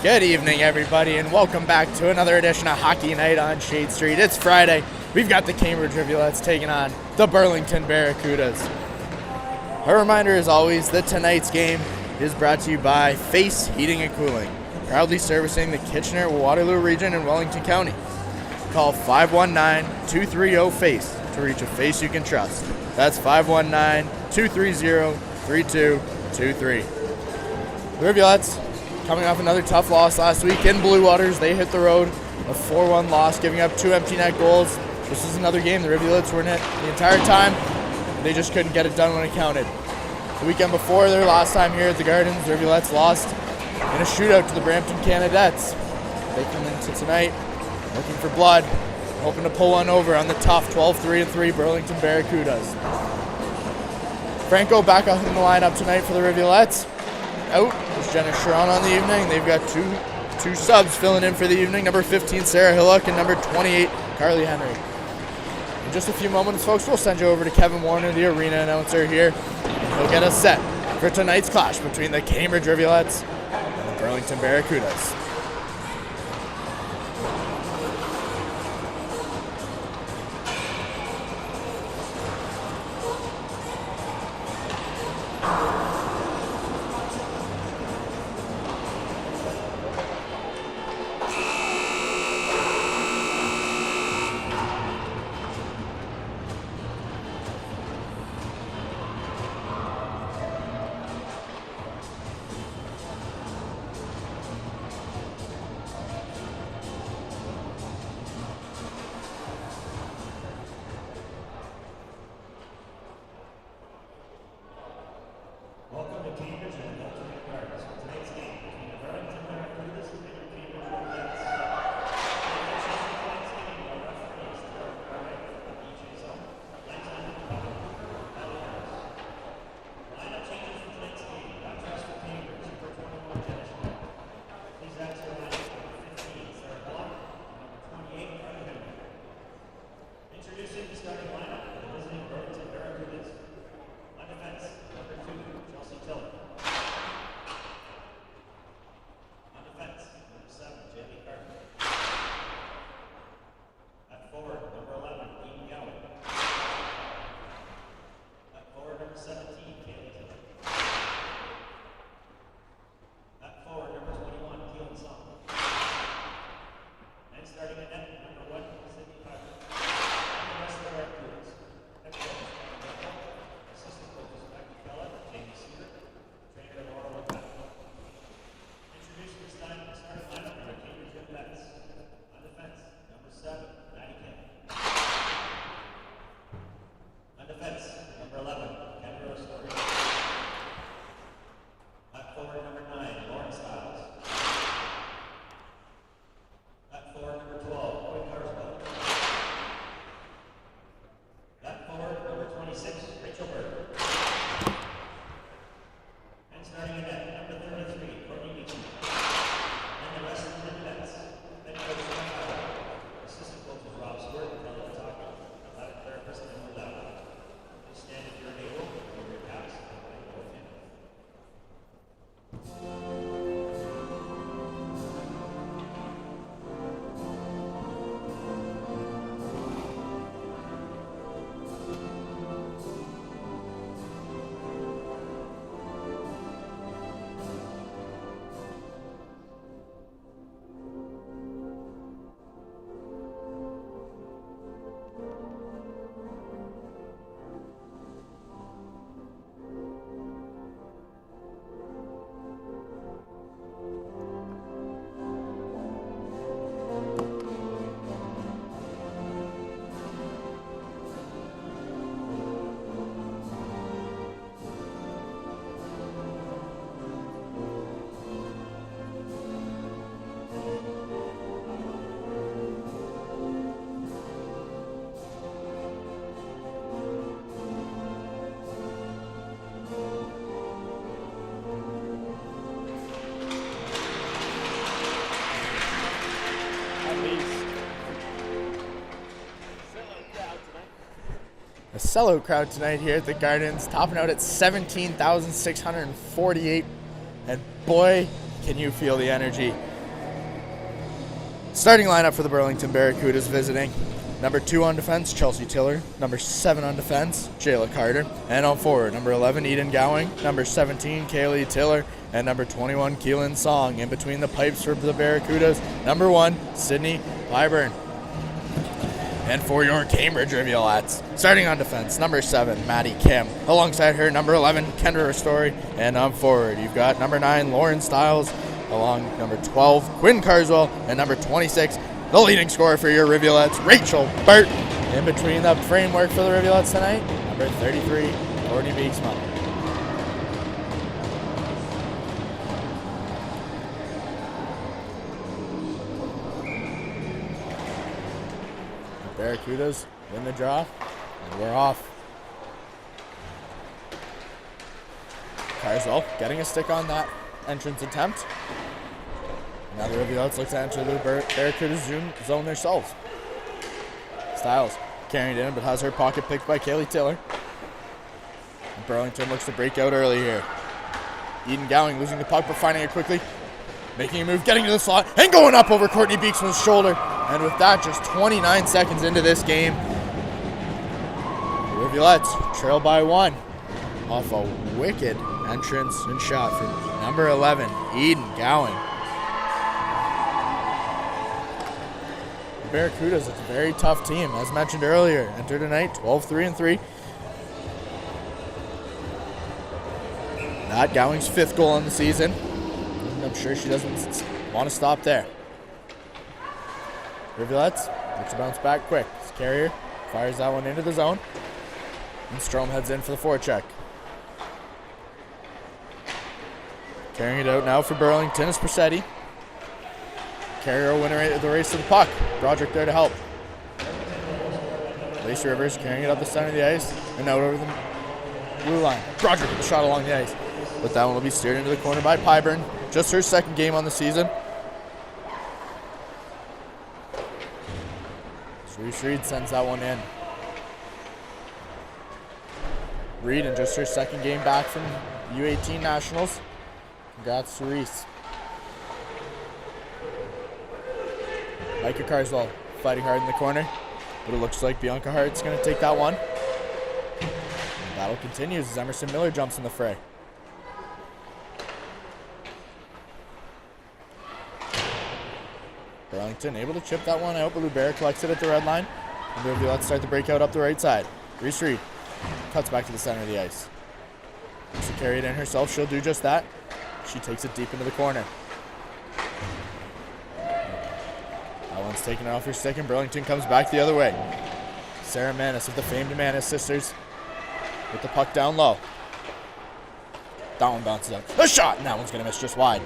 Good evening, everybody, and welcome back to another edition of Hockey Night on Sade Street. It's Friday. We've got the Cambridge Rivulettes taking on the Burlington Barracudas. A reminder, as always, that tonight's game is brought to you by Face Heating and Cooling, proudly servicing the Kitchener-Waterloo region in Wellington County. Call 519-230-FACE to reach a face you can trust. That's 519-230-3223. The Rivulettes, coming off another tough loss last week in Blue Waters. They hit the road, a 4-1 loss, giving up 2 empty net goals. This is another game the Rivulettes were in it the entire time. They just couldn't get it done when it counted. The weekend before their last time here at the Gardens, the Rivulettes lost in a shootout to the Brampton Canadettes. They come into tonight looking for blood, hoping to pull one over on the tough 12-3-3 Burlington Barracudas. Franco back up in the lineup tonight for the Rivulettes. Out is Jenna Sharon on the evening. They've got two subs filling in for the evening, number 15 Sarah Hillock and number 28 Carly Henry. In just a few moments, folks, we'll send you over to Kevin Warner, the arena announcer here, and he'll get us set for tonight's clash between the Cambridge Rivulettes and the Burlington Barracudas. Welcome to Cambridge and Burlington Barracudas for tonight's game between the Burlington Barracudas and the Cambridge Rivulettes. Tonight's game, our referees, Derek Barrett from each his own, linesman Robert Cooper, Ellie Harris. Lineup changes for tonight's game. Contrast for Cambridge, number 21, Jenna Schmidt. Please add to the lineup number 15, Sarah Block, and number 28, Carly Henry. Introducing the starting lineup for the visiting Burlington Barracudas. On defense, number 2, Chelsea Tiller. On defense, number 7, Jamie Carter. At forward, number 11, Dean Gowan. At forward, number 17, Kaylee Tiller. At forward, number 21, Keelan Song. And starting at net, number 1, Sydney Carter. And the rest of the Barracudas. Head coach, assistant coaches, Becky Keller, Jamie Seaver, trainer Laura Woodcock. Introducing the starting lineup for the Cambridge Rivulettes. On defense, number 7, Maddie Kim. On defense, number 11, Kendra Story. At forward, number 9, Lauren Stiles. At forward, number 12, Boyd Carswell. At forward, number 26, Rachel Berger. And starting at net, number 33, Courtney Meacham. And the rest of the Rivulettes. Head coach John Fowler. Assistant coaches Rob Stewart and Kelly Pataki. Athletic therapist Emily Lowry. Please stand if you're able, over your caps, and I go in. A sellout crowd tonight here at the Gardens, topping out at 17,648. And boy, can you feel the energy. Starting lineup for the Burlington Barracudas visiting. Number 2 on defense, Chelsea Tiller. Number 7 on defense, Jayla Carter. And on forward, number 11, Eden Gowing. Number 17, Kaylee Tiller. And number 21, Keelan Song. In between the pipes for the Barracudas, number 1, Sydney Pyburn. And for your Cambridge Rivulettes, starting on defense, number 7, Maddie Kim. Alongside her, number 11, Kendra Ristori. And on forward, you've got number 9, Lauren Stiles. Along number 12, Quinn Carswell. And number 26, the leading scorer for your Rivulettes, Rachel Burt. In between the framework for the Rivulettes tonight, number 33, Courtney Beeksma. The Barracudas win the draw, and we're off. Carswell getting a stick on that entrance attempt. Now the Rivulettes look to enter the Barracudas zone themselves. Stiles carrying it in, but has her pocket picked by Kaylee Tiller. And Burlington looks to break out early here. Eden Gowing losing the puck, but finding it quickly. Making a move, getting to the slot, and going up over Courtney Beeksman's shoulder. And with that, just 29 seconds into this game, the Rivulettes trail by 1 off a wicked entrance and shot from number 11, Eden Gowing. Barracudas, it's a very tough team. As mentioned earlier, enter tonight 12-3-3. Not Gowing's 5th goal on the season. And I'm sure she doesn't want to stop there. Rivulettes looks to bounce back quick. This Carrier fires that one into the zone. And Strom heads in for the forecheck. Carrying it out now for Burlington is Persetti. Carrier will win the race to the puck. Broderick there to help. Lacey Rivers carrying it up the center of the ice and out over the blue line. Broderick with a shot along the ice. But that one will be steered into the corner by Pyburn. Just her 2nd game on the season. Reese Reed sends that one in. Reed in just her 2nd game back from U18 Nationals. Congrats to Reese. Micah Carswell fighting hard in the corner, but it looks like Bianca Hart's going to take that one. The battle continues as Emerson Miller jumps in the fray. Burlington able to chip that one out, but Lubera collects it at the red line. And the Rivulettes start the breakout up the right side. Reese Reed cuts back to the center of the ice. Wants to carry it in herself. She'll do just that. She takes it deep into the corner. That one's taken off her stick, and Burlington comes back the other way. Sarah Manis of the famed Manis sisters with the puck down low. That one bounces up. A shot, and that one's going to miss just wide.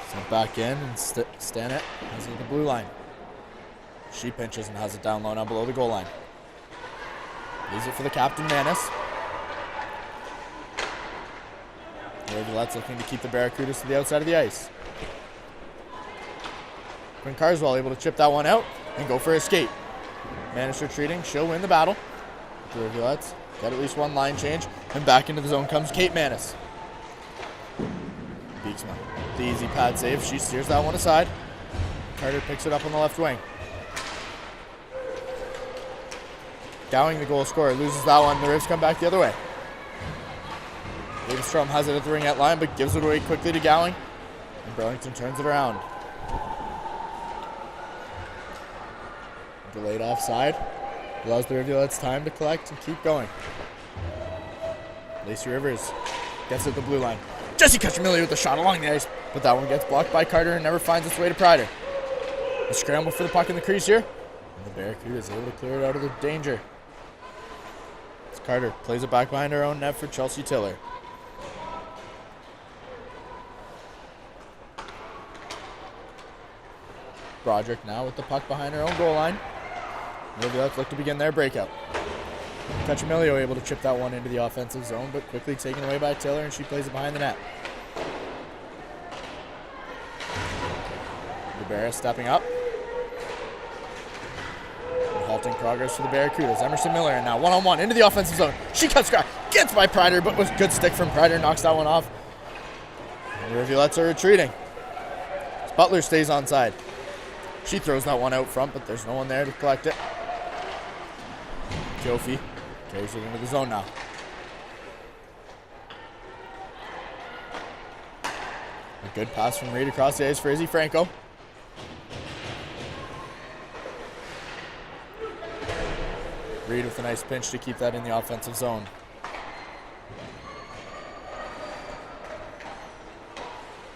Sent back in, and Stanek has it at the blue line. She pinches and has it down low now below the goal line. Leaves it for the captain, Manis. The Rivulettes looking to keep the Barracudas to the outside of the ice. Quinn Carswell able to chip that one out and go for a skate. Manis retreating. She'll win the battle. The Rivulettes got at least one line change. And back into the zone comes Kate Manis. Beeksma. The easy pad save. She steers that one aside. Carter picks it up on the left wing. Gowing, the goal scorer, loses that one. The Rivs come back the other way. Strom has it at the ringette line, but gives it away quickly to Gowing. And Burlington turns it around. Delayed offside. Allows the Rivulettes time to collect and keep going. Lacey Rivers gets at the blue line. Jessie Cutchamilli with the shot along the ice, but that one gets blocked by Carter and never finds its way to Prider. A scramble for the puck in the crease here. And the Barracuda is able to clear it out of the danger. As Carter plays it back behind her own net for Chelsea Tiller. Broderick now with the puck behind her own goal line. The Rivulettes look to begin their breakout. Cutchamilio able to chip that one into the offensive zone, but quickly taken away by Tiller, and she plays it behind the net. DeBarra stepping up. And halting progress for the Barracudas. Emerson Miller, and now one-on-one into the offensive zone. She cuts grass, gets by Prider, but with good stick from Prider, knocks that one off. And The Rivulettes are retreating. Butler stays onside. She throws that one out front, but there's no one there to collect it. Jofi carries it into the zone now. A good pass from Reed across the ice for Izzy Franco. Reed with a nice pinch to keep that in the offensive zone.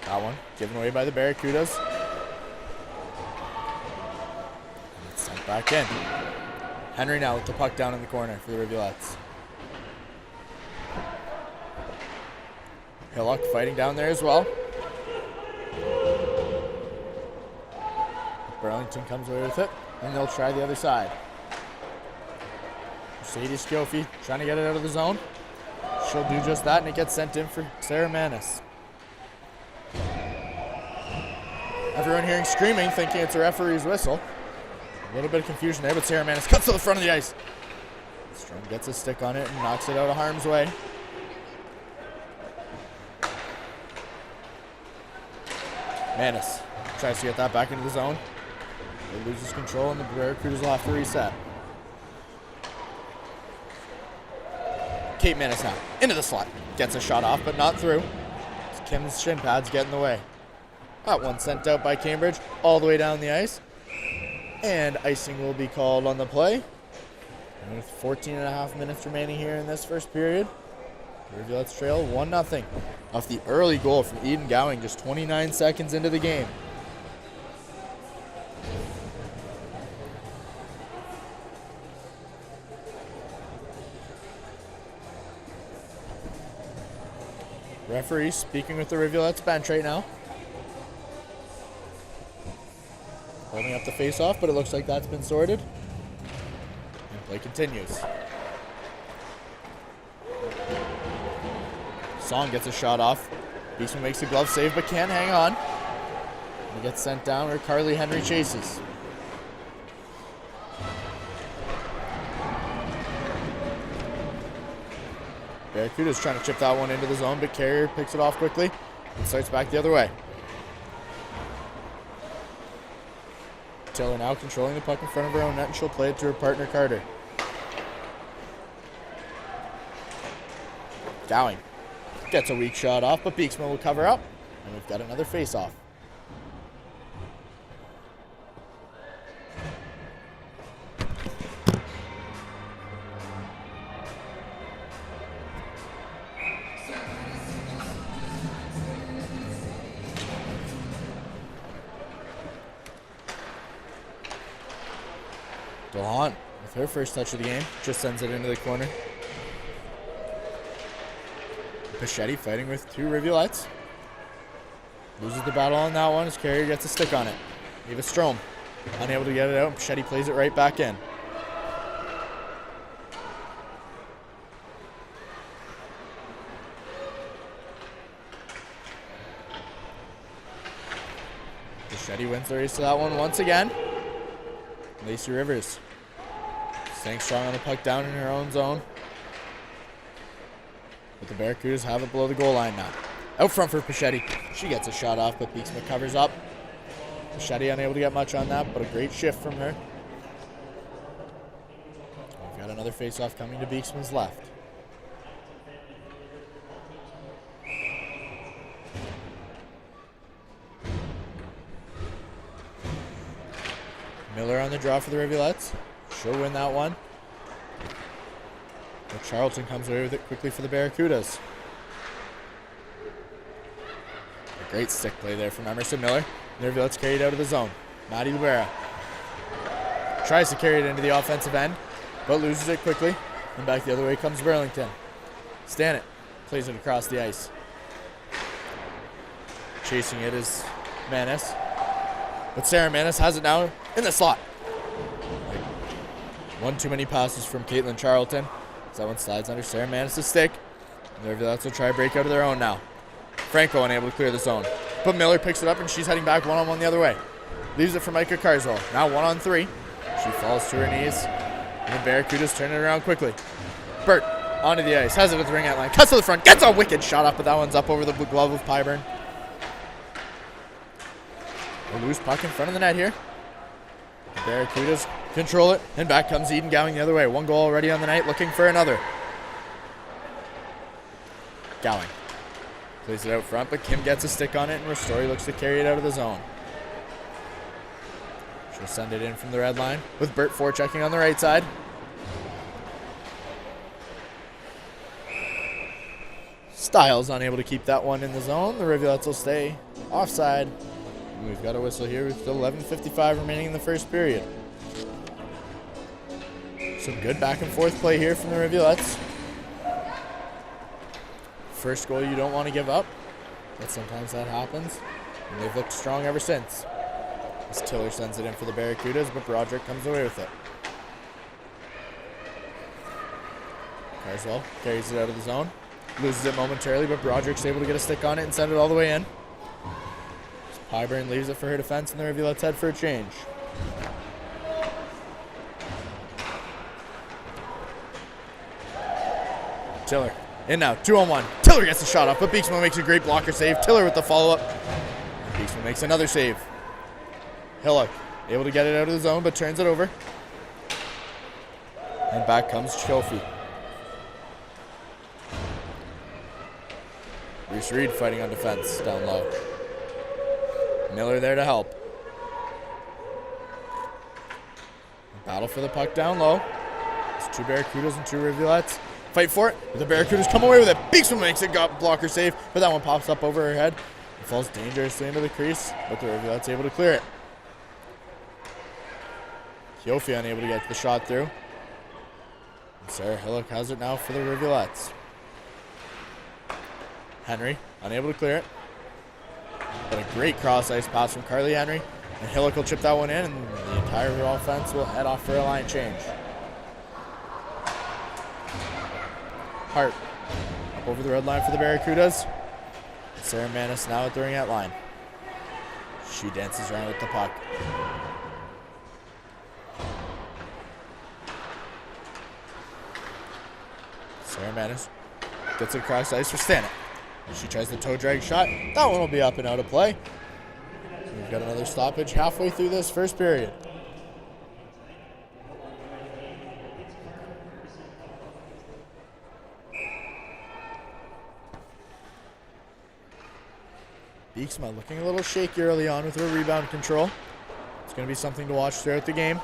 That one given away by the Barracudas. And it's sent back in. Henry now with the puck down in the corner for the Rivulettes. Hillock fighting down there as well. Burlington comes away with it, and they'll try the other side. Sade Street trying to get it out of the zone. She'll do just that, and it gets sent in for Sarah Manis. Everyone hearing screaming, thinking it's a referee's whistle. A little bit of confusion there, but Sarah Manis cuts to the front of the ice. Strom gets a stick on it and knocks it out of harm's way. Manis tries to get that back into the zone. It loses control, and the Barracudas will have to reset. Kate Manis now into the slot. Gets a shot off, but not through. Kim's shin pads get in the way. That one sent out by Cambridge all the way down the ice. And icing will be called on the play. And with 14 and a half minutes remaining here in this first period, Rivulettes trail 1-0 off the early goal from Eden Gowing just 29 seconds into the game. Referee speaking with the Rivulettes bench right now. Holding up the face-off, but it looks like that's been sorted. And play continues. Song gets a shot off. Beastman makes a glove save, but can't hang on. He gets sent down where Carly Henry chases. Barracuda's trying to chip that one into the zone, but Carrier picks it off quickly and starts back the other way. Taylor now controlling the puck in front of her own net, and she'll play it to her partner Carter. Gowing gets a weak shot off, but Beeksman will cover up, and we've got another face-off. DeHaan with her first touch of the game just sends it into the corner. Pichetti fighting with two Rivulettes. Loses the battle on that one as Carrier gets a stick on it. Eva Strom unable to get it out, and Pichetti plays it right back in. Pichetti wins the race to that one once again. Lacey Rivers staying strong on the puck down in her own zone. But the Barracudas have it below the goal line now. Out front for Pichetti. She gets a shot off, but Beeksman covers up. Pichetti unable to get much on that, but a great shift from her. We've got another face-off coming to Beeksman's left. Miller on the draw for the Rivulettes. She'll win that one. But Charlton comes away with it quickly for the Barracudas. A great stick play there from Emerson Miller. The Rivulettes carry it out of the zone. Maddie Libera tries to carry it into the offensive end, but loses it quickly. And back the other way comes Burlington. Stanek plays it across the ice. Chasing it is Manis. But Sarah Manis has it now in the slot. One too many passes from Caitlin Charlton. So that one slides under Sarah Manis' stick. And the Rivulettes will try to break out of their own now. Franco unable to clear the zone. But Miller picks it up, and she's heading back one-on-one the other way. Leaves it for Micah Carswell. Now 1-on-3. She falls to her knees. And the Barracudas turn it around quickly. Burt onto the ice. Has it at the ring out line. Cuts to the front. Gets a wicked shot up, but that one's up over the glove of Pyburn. A loose puck in front of the net here. The Barracudas control it, and back comes Eden Gowing the other way. 1 goal already on the night, looking for another. Gowing plays it out front, but Kim gets a stick on it, and Ristori looks to carry it out of the zone. She'll send it in from the red line with Burt forechecking on the right side. Styles unable to keep that one in the zone. The Rivulettes will stay offside. And we've got a whistle here with still 11:55 remaining in the first period. Some good back and forth play here from the Rivulettes. First goal you don't want to give up, but sometimes that happens. And they've looked strong ever since. As Tiller sends it in for the Barracudas, but Broderick comes away with it. Carswell carries it out of the zone. Loses it momentarily, but Broderick's able to get a stick on it and send it all the way in. Pyburn leaves it for her defense, and the Rivulettes head for a change. Tiller in now, 2-on-1. Tiller gets the shot off, but Beeksma makes a great blocker save. Tiller with the follow-up. Beeksma makes another save. Hillock able to get it out of the zone, but turns it over. And back comes Chofi. Reese Reed fighting on defense down low. Miller there to help. Battle for the puck down low. It's 2 Barracudas and 2 Rivulettes. Fight for it. The Barracudas come away with it. Beeksman makes a blocker save, but that one pops up over her head. It falls dangerously into the crease, but the Rivulette's able to clear it. Kyofi unable to get the shot through. And Sarah Hillock has it now for the Rivulettes. Henry unable to clear it. But a great cross-ice pass from Carly Henry. And Hillock will chip that one in, and the entire offense will head off for a line change. Hart up over the red line for the Barracudas. Sarah Manis now at the ringette line. She dances around with the puck. Sarah Manis gets it across ice for Stanek. She tries the toe drag shot. That one will be up and out of play. We've got another stoppage halfway through this first period. Beeksma looking a little shaky early on with her rebound control. It's going to be something to watch throughout the game.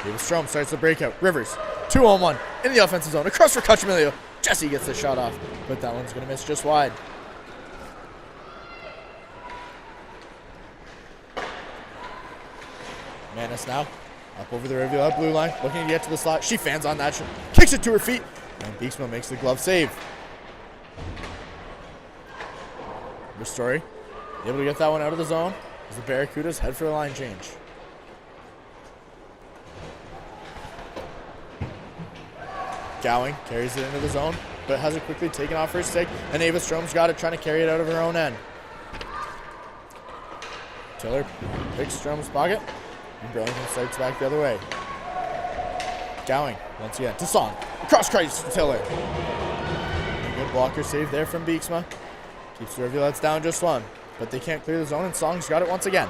David Strom starts the breakout. Rivers, 2-on-1 in the offensive zone. Across for Cachamilio. Jesse gets the shot off, but that one's going to miss just wide. Manis now up over the Rivulet blue line, looking to get to the slot. She fans on that, kicks it to her feet, and Beeksma makes the glove save. Ristori able to get that one out of the zone as the Barracudas head for the line change. Gowing carries it into the zone, but has it quickly taken off her stick, and Ava Strom's got it, trying to carry it out of her own end. Tiller picks Strom's pocket, and Burlington starts back the other way. Gowing, once again, to Song. Across Christ to Tiller. A good blocker save there from Beeksma. Keeps the Rivulettes down just one, but they can't clear the zone, and Song's got it once again.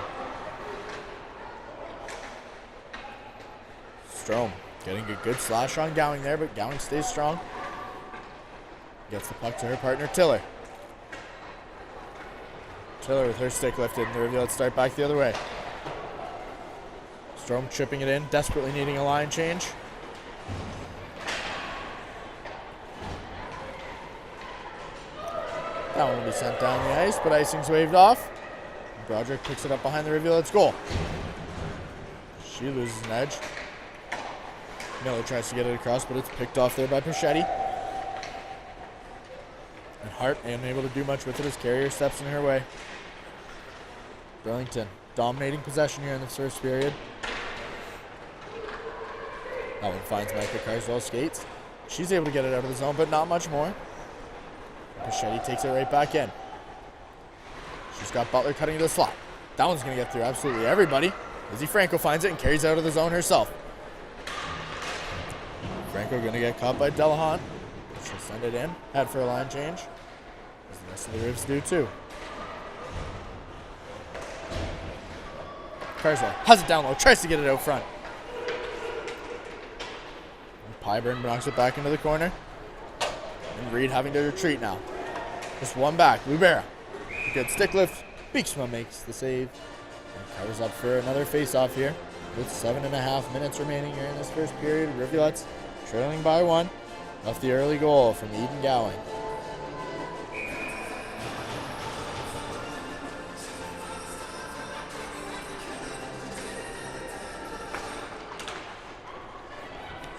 Strom getting a good slash on Gowing there, but Gowing stays strong. Gets the puck to her partner, Tiller. Tiller with her stick lifted, and the Rivulettes start back the other way. Strom chipping it in, desperately needing a line change. That one will be sent down the ice, but icing's waved off. Broderick picks it up behind the Rivulettes' goal. She loses an edge. Miller tries to get it across, but it's picked off there by Pachetti. And Hart unable to do much with it as Carrier steps in her way. Burlington dominating possession here in the first period. That one finds Micah Carswell skates. She's able to get it out of the zone, but not much more. Pachetti takes it right back in. She's got Butler cutting to the slot. That one's going to get through absolutely everybody. Izzy Franco finds it and carries it out of the zone herself. Franco going to get caught by Delahunt. She'll send it in. Head for a line change. As the rest of the Rivs do too. Carswell has it down low, tries to get it out front. Pyburn knocks it back into the corner. And Reed having to retreat now. Just one back. Lubera. Good stick lift. Beeksma makes the save. And covers up for another face-off here. With 7.5 minutes remaining here in this first period. Rivulettes trailing by 1. Off the early goal from Eden Gowing.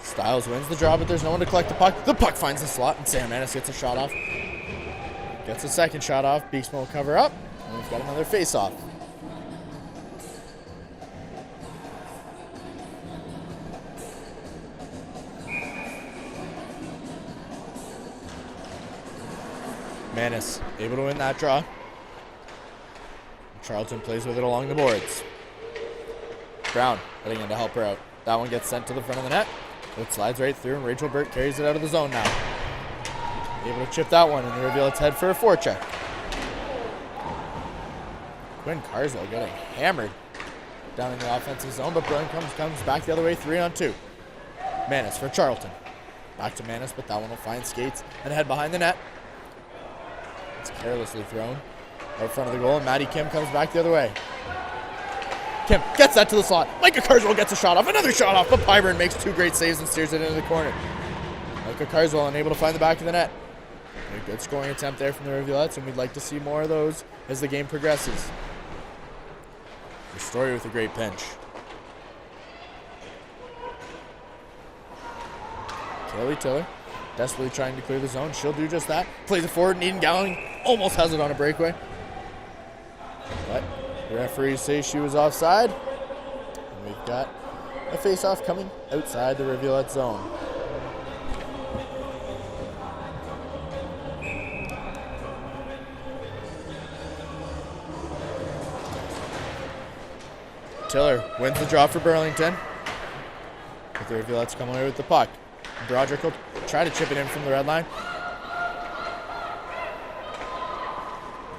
Styles wins the draw, but there's no one to collect the puck. The puck finds the slot, and Sam Manis gets a shot off. Gets a second shot off. Beeksma will cover up, and we've got another face-off. Manis able to win that draw. Charlton plays with it along the boards. Brown heading in to help her out. That one gets sent to the front of the net. It slides right through, and Rachel Burt carries it out of the zone now. Able to chip that one, and the Rivulettes head for a forecheck. Quinn Carswell getting hammered down in the offensive zone, but Burlington comes back the other way, 3-on-2. Manis for Charlton. Back to Manis, but that one will find skates and head behind the net. It's carelessly thrown right in front of the goal, and Maddie Kim comes back the other way. Kim gets that to the slot. Micah Carswell gets a shot off. Another shot off, but Pyburn makes 2 great saves and steers it into the corner. Micah Carswell unable to find the back of the net. A good scoring attempt there from the Rivulettes, and we'd like to see more of those as the game progresses. The Story with a great pinch. Kaylee Tiller desperately trying to clear the zone. She'll do just that. Plays it forward, and Eden Gowing almost has it on a breakaway. But the referees say she was offside. And we've got a face-off coming outside the Rivulet zone. Tiller wins the draw for Burlington. But the Rivulettes come away with the puck. Broderick will try to chip it in from the red line.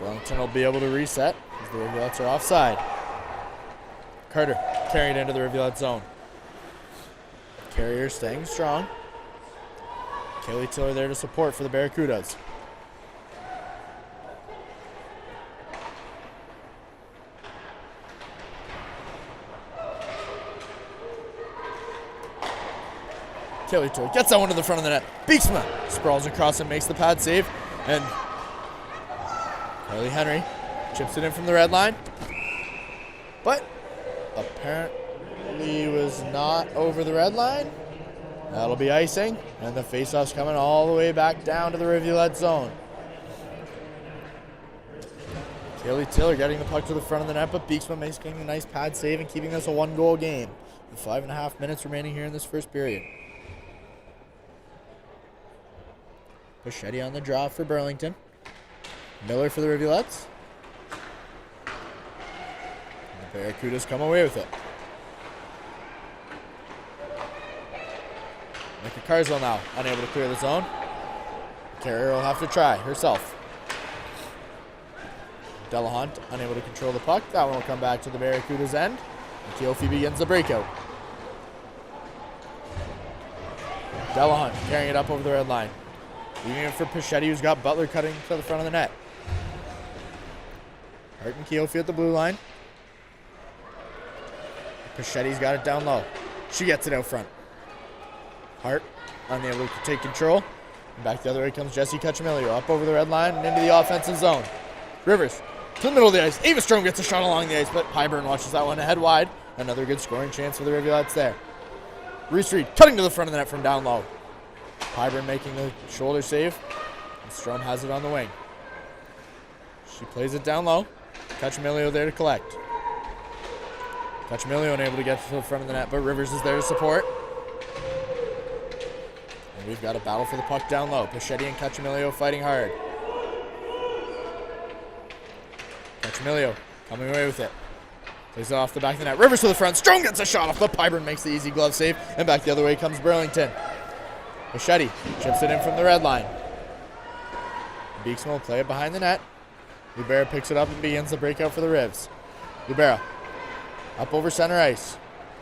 Burlington will be able to reset as the Rivulettes are offside. Carter carried into the Rivulet zone. Carrier staying strong. Kaylee Tiller there to support for the Barracudas. Kaylee Tiller gets that one to the front of the net. Beeksma sprawls across and makes the pad save. And Carly Henry chips it in from the red line. But apparently was not over the red line. That'll be icing. And the faceoff's coming all the way back down to the Rivulet zone. Kaylee Tiller getting the puck to the front of the net, but Beeksma making a nice pad save and keeping this a 1-goal game. With 5.5 minutes remaining here in this first period. Pachetti on the draw for Burlington. Miller for the Rivulettes. And the Barracudas come away with it. Micah Carswell now unable to clear the zone. Carrier will have to try herself. Delahunt unable to control the puck. That one will come back to the Barracudas' end. And Keofi begins the breakout. Delahunt carrying it up over the red line. Leaving it for Pachetti, who's got Butler cutting to the front of the net. Hart and Keofi at the blue line. Pachetti's got it down low. She gets it out front. Hart unable to take control. And back the other way comes Jesse Cuchamilio up over the red line and into the offensive zone. Rivers to the middle of the ice. Ava Strom gets a shot along the ice, but Pyburn watches that one ahead wide. Another good scoring chance for the Rivulettes there. Reese Reed cutting to the front of the net from down low. Pyburn making the shoulder save. And Strom has it on the wing. She plays it down low. Cuchamilio there to collect. Cuchamilio unable to get to the front of the net, but Rivers is there to support. And we've got a battle for the puck down low. Pachetti and Cuchamilio fighting hard. Cuchamilio coming away with it. Plays it off the back of the net. Rivers to the front. Strom gets a shot off, but Pyburn makes the easy glove save. And back the other way comes Burlington. Pachetti chips it in from the red line. Beeksma will play it behind the net. Lubera picks it up and begins the breakout for the Rivs. Lubera Up over center ice.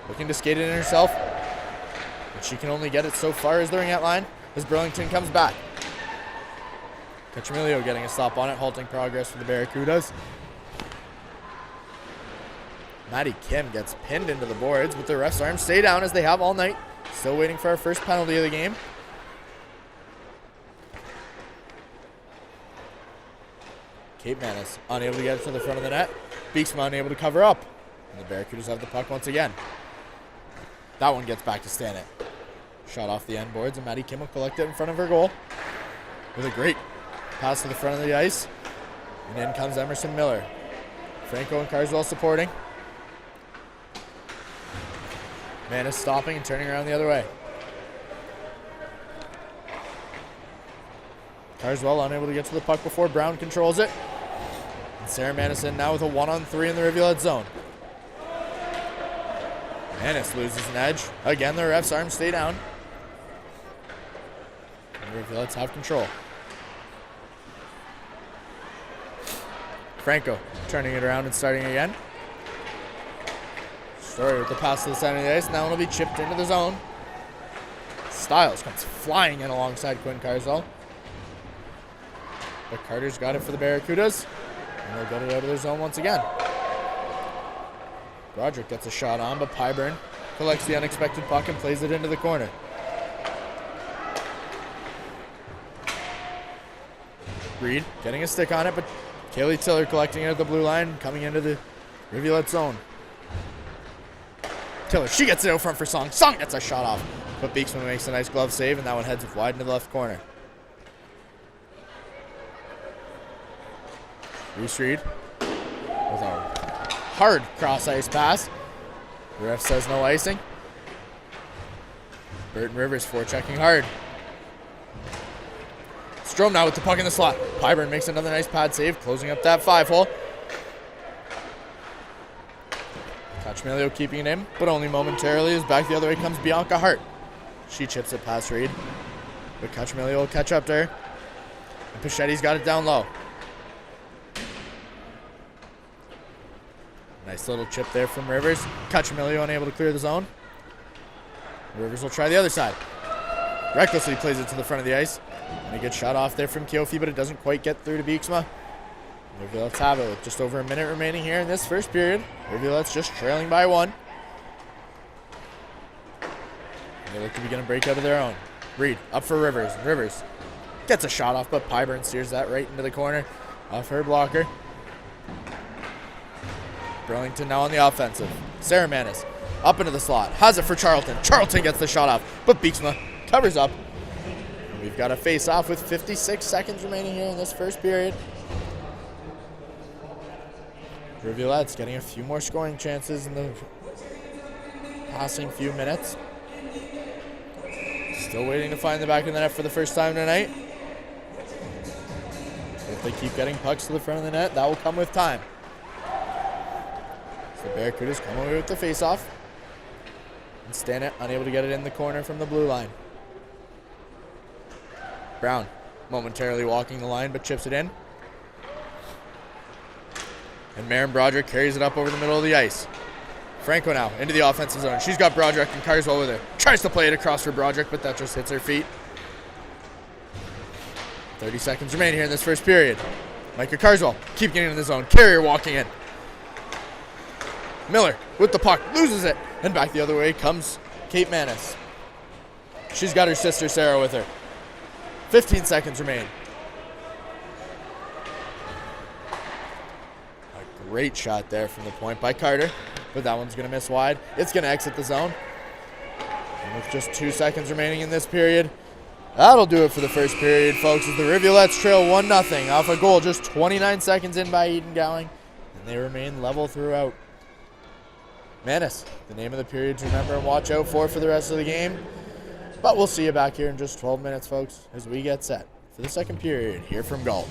Looking to skate it in herself. But she can only get it so far as the ring out line as Burlington comes back. Cachamilio getting a stop on it, halting progress for the Barracudas. Maddie Kim gets pinned into the boards, but the refs' arms stay down as they have all night. Still waiting for our first penalty of the game. Kate Manis unable to get it to the front of the net. Beeksma unable to cover up. And the Barracudas have the puck once again. That one gets back to Stanek. Shot off the end boards, and Maddie Kim will collect it in front of her goal. With a great pass to the front of the ice. And in comes Emerson Miller. Franco and Carswell supporting. Manis stopping and turning around the other way. Carswell unable to get to the puck before Brown controls it. And Sarah Madison now with a 1-on-3 in the Rivulet zone. Manis loses an edge. Again, the ref's arms stay down. And the Rivulets have control. Franco turning it around and starting again. Story with the pass to the center of the ice. Now it'll be chipped into the zone. Styles comes flying in alongside Quinn Carswell. But Carter's got it for the Barracudas. And they'll get it out of their zone once again. Broderick gets a shot on, but Pyburn collects the unexpected puck and plays it into the corner. Reed getting a stick on it, but Kaylee Tiller collecting it at the blue line, coming into the Rivulet zone. Tiller, she gets it out front for Song. Song gets a shot off, but Beeksman makes a nice glove save, and that one heads it wide into the left corner. Reese Reed with a hard cross-ice pass. The ref says no icing. Burton Rivers forechecking hard. Strome now with the puck in the slot. Pyburn makes another nice pad save, closing up that 5-hole. Cachamilio keeping it in, but only momentarily, as back the other way comes Bianca Hart. She chips it past Reed, but Cachamilio will catch up to her. And Pachetti's got it down low. Nice little chip there from Rivers. Cachamilio unable to clear the zone. Rivers will try the other side. Recklessly plays it to the front of the ice. And he gets shot off there from Keofi, but it doesn't quite get through to Beeksma. Rivulets have it with just over a minute remaining here in this first period. Rivulets just trailing by 1. They look to be going to break out of their own. Reed up for Rivers. Rivers gets a shot off, but Pyburn steers that right into the corner off her blocker. Burlington now on the offensive. Sarah Manis up into the slot. Has it for Charlton. Charlton gets the shot off, but Beeksma covers up. And we've got a face-off with 56 seconds remaining here in this first period. Rivulets getting a few more scoring chances in the passing few minutes. Still waiting to find the back of the net for the first time tonight. If they keep getting pucks to the front of the net, that will come with time. So the Barracudas come away with the face-off. And Stanek unable to get it in the corner from the blue line. Brown momentarily walking the line, but chips it in. And Maren Broderick carries it up over the middle of the ice. Franco now into the offensive zone. She's got Broderick and Carswell with her. Tries to play it across for Broderick, but that just hits her feet. 30 seconds remaining here in this first period. Micah Carswell keep getting in the zone. Carrier walking in. Miller with the puck, loses it. And back the other way comes Kate Manis. She's got her sister Sarah with her. 15 seconds remain. A great shot there from the point by Carter, but that one's going to miss wide. It's going to exit the zone. And with just 2 seconds remaining in this period, that'll do it for the first period, folks, as the Rivulets trail 1-0 off a goal just 29 seconds in by Eden Gowing, and they remain level throughout. Manis, the name of the period to remember and watch out for the rest of the game. But we'll see you back here in just 12 minutes, folks, as we get set for the second period here from Galt.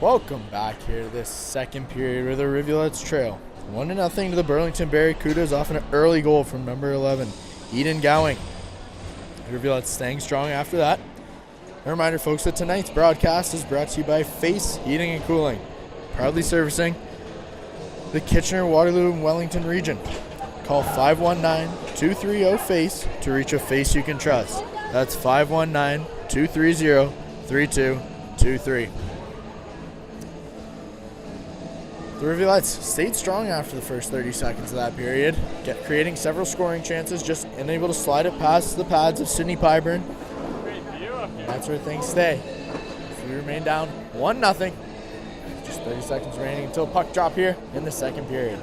Welcome back here to this second period where the Rivulettes trail 1-0 to the Burlington Barracudas off an early goal from number 11, Eden Gowing. The Rivulettes staying strong after that. A reminder, folks, that tonight's broadcast is brought to you by Face Heating and Cooling, proudly servicing the Kitchener, Waterloo, and Wellington region. Call 519-230-FACE to reach a face you can trust. That's 519-230-3223. The Rivulettes stayed strong after the first 30 seconds of that period, creating several scoring chances, just unable to slide it past the pads of Sydney Pyburn. That's where things stay. So we remain down 1-0. Just 30 seconds remaining until puck drop here in the second period.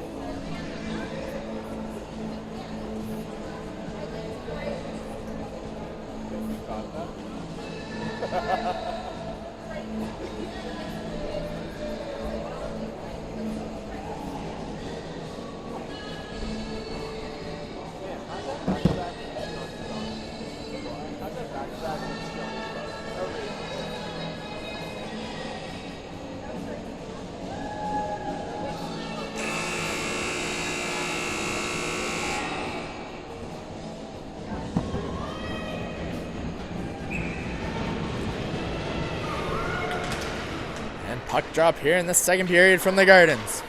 Puck drop here in the second period from the Gardens.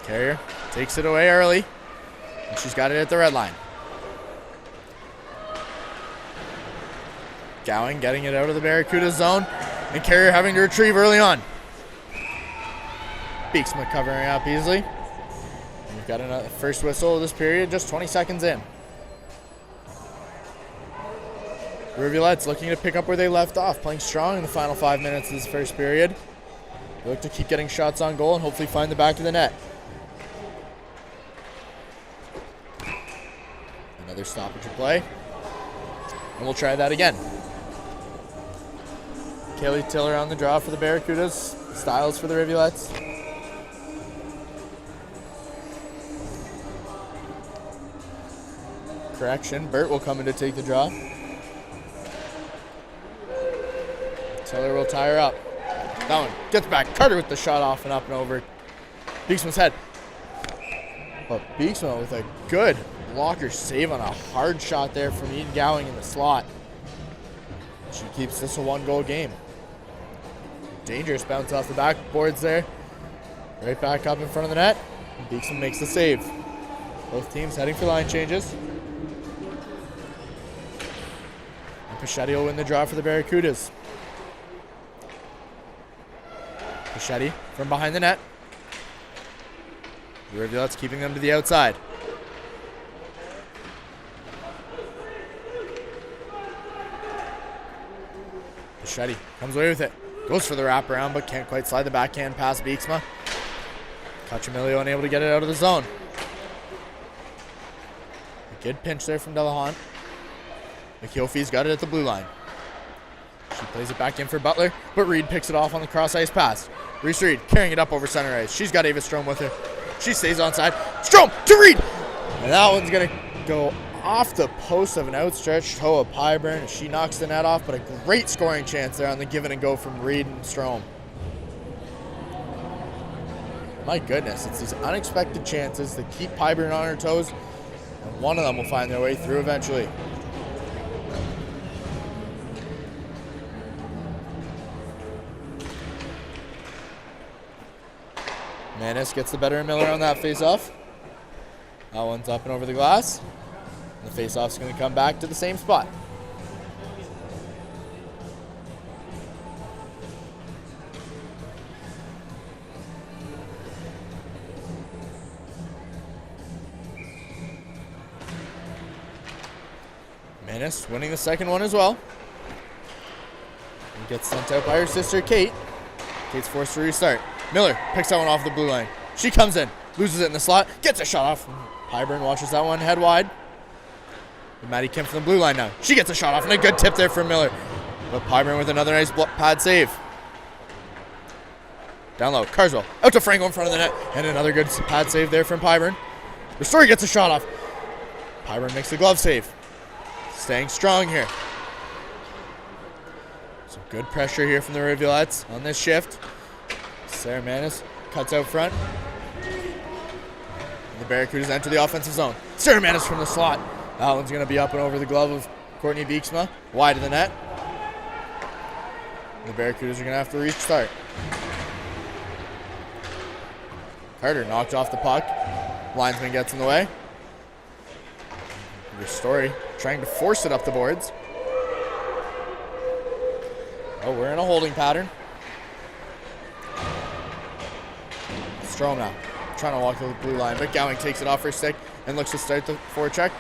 Carrier takes it away early, and she's got it at the red line. Gowing getting it out of the Barracuda zone, and Carrier having to retrieve early on. Beeksma covering up easily. And we've got another first whistle of this period, just 20 seconds in. Rivulettes looking to pick up where they left off, playing strong in the final 5 minutes of this first period. They look to keep getting shots on goal and hopefully find the back of the net. Another stoppage of play. And we'll try that again. Kaylee Tiller on the draw for the Barracudas. Styles for the Rivulettes. Correction, Burt will come in to take the draw. Tiller will tie her up. That one gets back. Carter with the shot off and up and over Beeksman's head. But Beeksman with a good blocker save on a hard shot there from Eden Gowing in the slot. She keeps this a 1-goal game. Dangerous bounce off the backboards there. Right back up in front of the net. And Beeksman makes the save. Both teams heading for line changes. And Pichetti will win the draw for the Barracudas. Pichetti from behind the net. The Rivulettes keeping them to the outside. Pichetti comes away with it. Goes for the wraparound, but can't quite slide the backhand past Beeksma. Cachamilio unable to get it out of the zone. A good pinch there from Delahunt. McKeophey's got it at the blue line. She plays it back in for Butler, but Reed picks it off on the cross-ice pass. Reese Reed carrying it up over center ice. She's got Ava Strome with her. She stays onside. Strome to Reed! And that one's going to go off the post of an outstretched toe of Pyburn. She knocks the net off, but a great scoring chance there on the give and go from Reed and Strome. My goodness, it's these unexpected chances that keep Pyburn on her toes, and one of them will find their way through eventually. Manis gets the better of Miller on that face-off. That one's up and over the glass. And the face-off's going to come back to the same spot. Manis winning the second one as well. And gets sent out by her sister, Kate. Kate's forced to restart. Miller picks that one off the blue line. She comes in, loses it in the slot, gets a shot off. Pyburn watches that one head wide. And Maddie Kim from the blue line now. She gets a shot off and a good tip there from Miller. But Pyburn with another nice pad save. Down low, Carswell out to Franco in front of the net. And another good pad save there from Pyburn. Ristori gets a shot off. Pyburn makes the glove save. Staying strong here. So Good pressure here from the Rivulettes on this shift. Sarah Manis cuts out front. And the Barracudas enter the offensive zone. Sarah Manis from the slot. That one's going to be up and over the glove of Courtney Beeksma. Wide of the net. The Barracudas are going to have to restart. Carter knocked off the puck. Linesman gets in the way. Story trying to force it up the boards. Oh, we're in a holding pattern. Strom now trying to walk to the blue line, but Gowing takes it off her stick and looks to start the forecheck.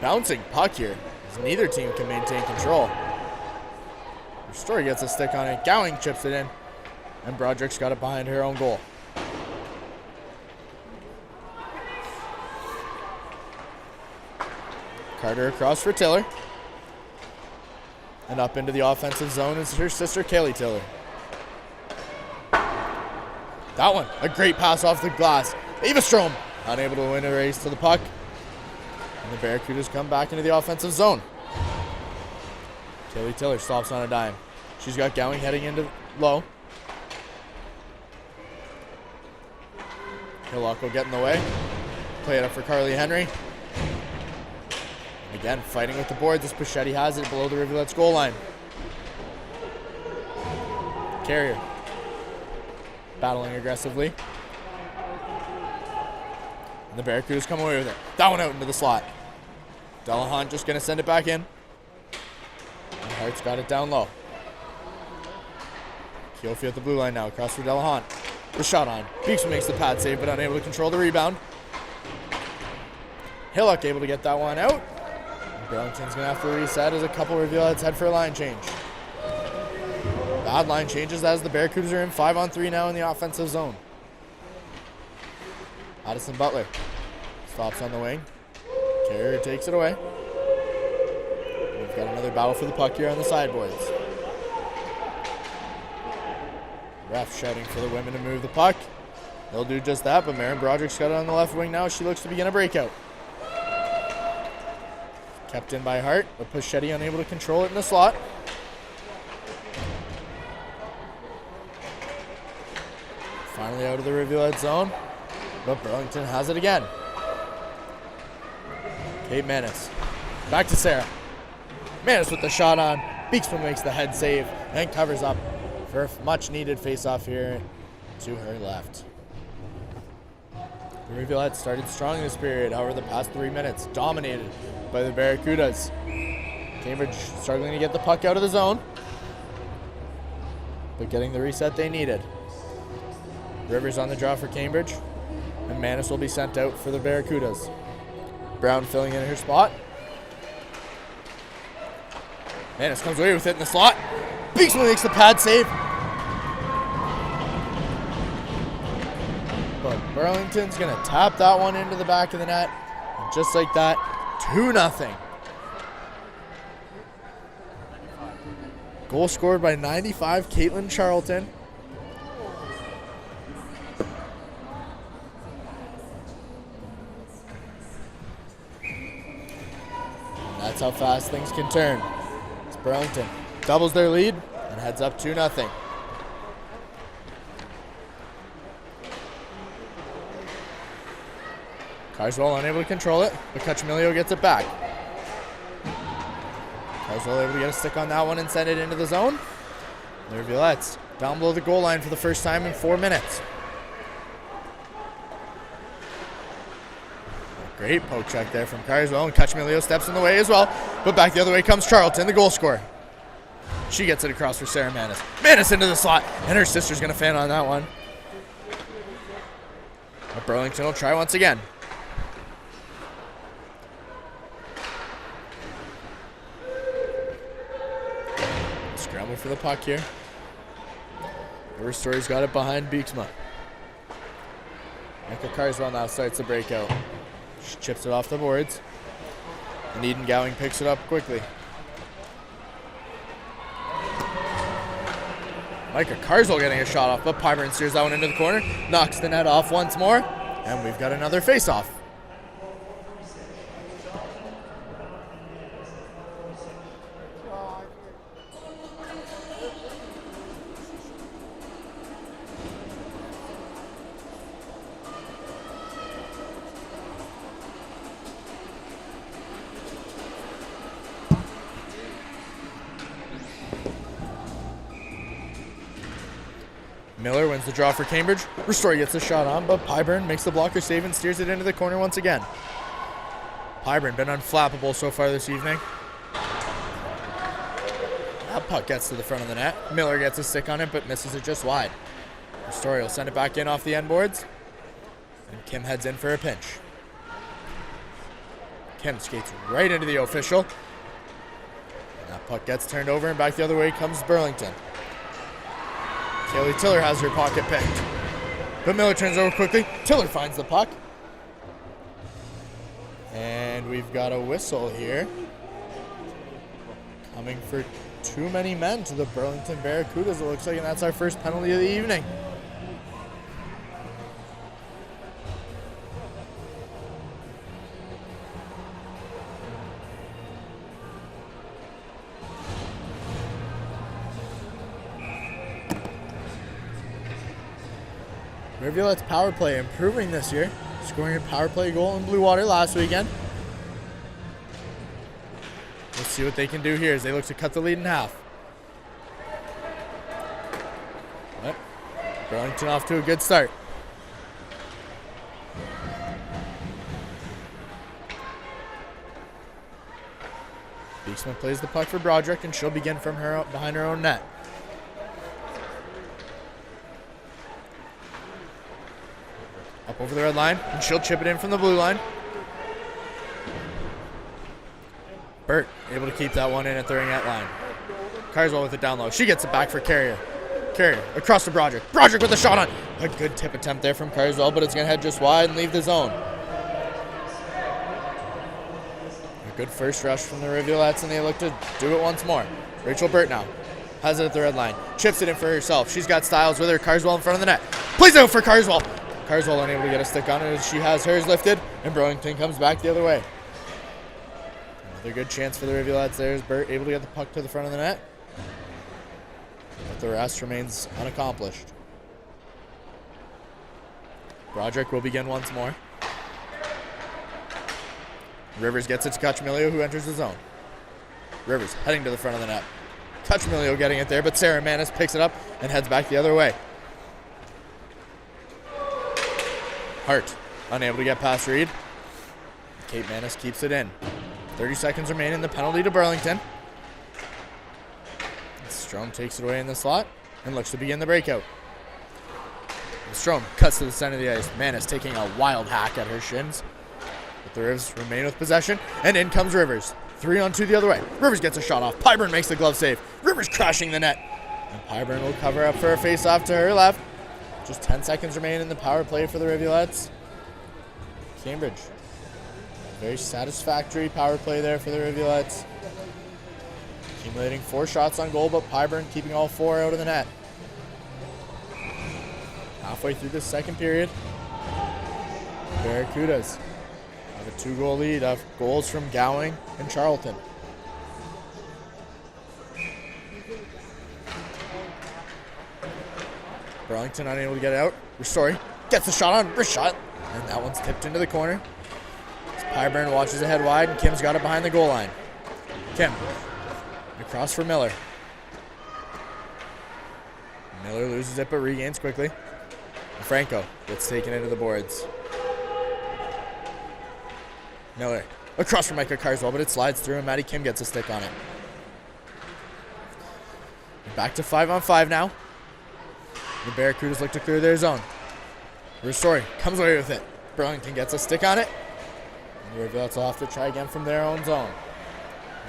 Bouncing puck here, as neither team can maintain control. Story gets a stick on it. Gowing chips it in, and Broderick's got it behind her own goal. Carter across for Tiller. And up into the offensive zone is her sister, Kaylee Tiller. That one, a great pass off the glass. Ava Strom, unable to win a race to the puck. And the Barracudas come back into the offensive zone. Kaylee Tiller stops on a dime. She's got Gowing heading into low. Hillock will get in the way. Play it up for Carly Henry. Again, fighting with the boards as Pichetti has it below the Rivulettes goal line. Carrier battling aggressively. And the Barracudas come away with it. That one out into the slot. Delahunt just going to send it back in. And Hart's got it down low. Keofi at the blue line now, across for Delahunt. The shot on. Beeks makes the pad save, but unable to control the rebound. Hillock able to get that one out. Burlington's going to have to reset as a couple Rivulettes head for a line change. Bad line changes as the Barracudas are in 5-on-3 now in the offensive zone. Addison Butler stops on the wing. Carrier takes it away. We've got another battle for the puck here on the sideboards. Ref shouting for the women to move the puck. They'll do just that, but Maren Broderick's got it on the left wing now. She looks to begin a breakout. Kept in by Hart, but Pichetti unable to control it in the slot. Finally out of the Rivulet zone, but Burlington has it again. Kate Manis. Back to Sarah. Manis with the shot on. Beeksman makes the head save and covers up for a much needed face-off here to her left. The Rivulettes started strong in this period, however the past 3 minutes dominated by the Barracudas. Cambridge struggling to get the puck out of the zone, but getting the reset they needed. Rivers on the draw for Cambridge, and Manis will be sent out for the Barracudas. Brown filling in her spot. Manis comes away with it in the slot. Beeksman makes the pad save. But Burlington's going to tap that one into the back of the net. And just like that, 2-0. Goal scored by 95, Caitlin Charlton. And that's how fast things can turn. It's Burlington doubles their lead and heads up 2-0. Carswell unable to control it, but Cachamilio gets it back. Carswell able to get a stick on that one and send it into the zone. The Rivulettes down below the goal line for the first time in 4 minutes. Great poke check there from Carswell, and Cachamilio steps in the way as well, but back the other way comes Charlton, the goal scorer. She gets it across for Sarah Manis. Manis into the slot, and her sister's going to fan on that one. But Burlington will try once again. Scramble for the puck here. River Story's got it behind Beeksma. Michael Carswell now starts the breakout. She chips it off the boards. And Eden Gowing picks it up quickly. Micah Carswell getting a shot off, but Pyburn steers that one into the corner. Knocks the net off once more. And we've got another face-off. Miller wins the draw for Cambridge. Ristori gets the shot on, but Pyburn makes the blocker save and steers it into the corner once again. Pyburn been unflappable so far this evening. That puck gets to the front of the net. Miller gets a stick on it, but misses it just wide. Ristori will send it back in off the end boards. And Kim heads in for a pinch. Kim skates right into the official. And that puck gets turned over, and back the other way comes Burlington. Kaylee Tiller has her pocket picked. But Miller turns over quickly. Tiller finds the puck. And we've got a whistle here. Coming for too many men to the Burlington Barracudas, it looks like, and that's our first penalty of the evening. Rivulettes power play improving this year, scoring a power play goal in Blue Water last weekend. Let's see what they can do here as they look to cut the lead in half. But Burlington off to a good start. Beeksman plays the puck for Broderick, and she'll begin from behind her own net. Up over the red line, and she'll chip it in from the blue line. Burt able to keep that one in at the ringette line. Carswell with it down low. She gets it back for Carrier. Carrier across to Broderick. Broderick with a shot on. A good tip attempt there from Carswell, but it's going to head just wide and leave the zone. A good first rush from the Rivulettes, and they look to do it once more. Rachel Burt now has it at the red line. Chips it in for herself. She's got Styles with her. Carswell in front of the net. Plays out for Carswell. Carswell unable to get a stick on it as she has hers lifted, and Burlington comes back the other way. Another good chance for the Rivulettes. There's Burt able to get the puck to the front of the net, but the rest remains unaccomplished. Broderick will begin once more. Rivers gets it to Kutchmilio, who enters the zone. Rivers heading to the front of the net. Kutchmilio getting it there, but Sarah Manis picks it up and heads back the other way. Hart unable to get past Reed. Kate Manis keeps it in. 30 seconds remain in the penalty to Burlington. Strome takes it away in the slot and looks to begin the breakout. Strome cuts to the center of the ice. Manis taking a wild hack at her shins. But the Rivs remain with possession, and in comes Rivers. 3-on-2 the other way. Rivers gets a shot off. Pyburn makes the glove save. Rivers crashing the net. And Pyburn will cover up for a face-off to her left. Just 10 seconds remain in the power play for the Rivulettes. Cambridge. Very satisfactory power play there for the Rivulettes. Accumulating 4 shots on goal, but Pyburn keeping all 4 out of the net. Halfway through the second period, Barracudas have a 2-goal lead of goals from Gowing and Charlton. Burlington unable to get out. Ristori gets the shot on. Wrist shot. And that one's tipped into the corner. Pyburn watches ahead wide, and Kim's got it behind the goal line. Kim. Across for Miller. Miller loses it, but regains quickly. Franco gets taken into the boards. Miller. Across for Micah Carswell, but it slides through, and Maddie Kim gets a stick on it. Back to 5-on-5 now. The Barracudas look to clear their zone. Ristori comes away with it. Burlington gets a stick on it. And the Rivulettes will have to try again from their own zone.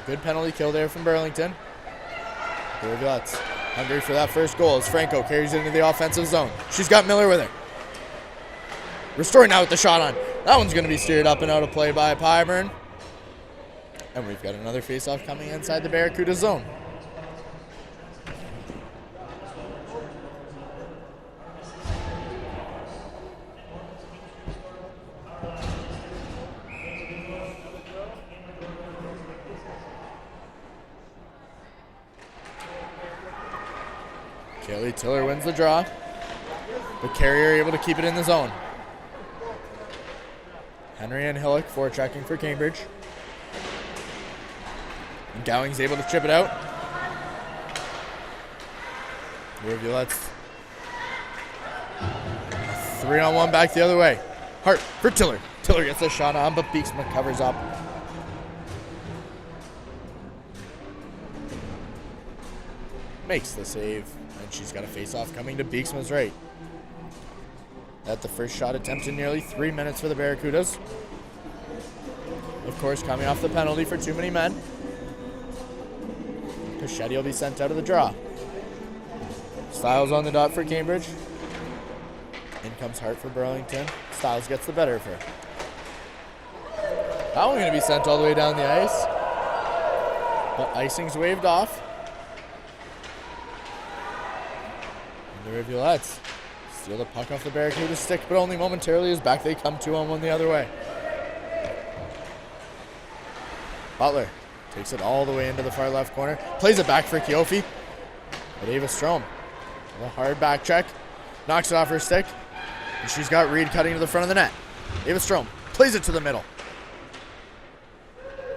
A good penalty kill there from Burlington. The Rivulettes hungry for that first goal as Franco carries it into the offensive zone. She's got Miller with her. Ristori now with the shot on. That one's going to be steered up and out of play by Pyburn. And we've got another face-off coming inside the Barracuda zone. Kaylee Tiller wins the draw, but Carrier able to keep it in the zone. Henry and Hillock forechecking for Cambridge. And Gowing's able to chip it out. The Rivulettes 3-on-1 back the other way. Hart for Tiller. Tiller gets a shot on, but Beeksma covers up. Makes the save, and she's got a face-off coming to Beeksma's right. At the first shot attempt in nearly 3 minutes for the Barracudas. Of course, coming off the penalty for too many men. Pichetti will be sent out of the draw. Styles on the dot for Cambridge. In comes Hart for Burlington. Styles gets the better of her. That one going to be sent all the way down the ice. But icing's waved off. And the Rivulettes steal the puck off the Barracuda stick, but only momentarily as back they come 2-on-1 the other way. Butler takes it all the way into the far left corner. Plays it back for Keofi. But Ava Strom, a hard back check. Knocks it off her stick. And she's got Reed cutting to the front of the net. Ava Strom plays it to the middle.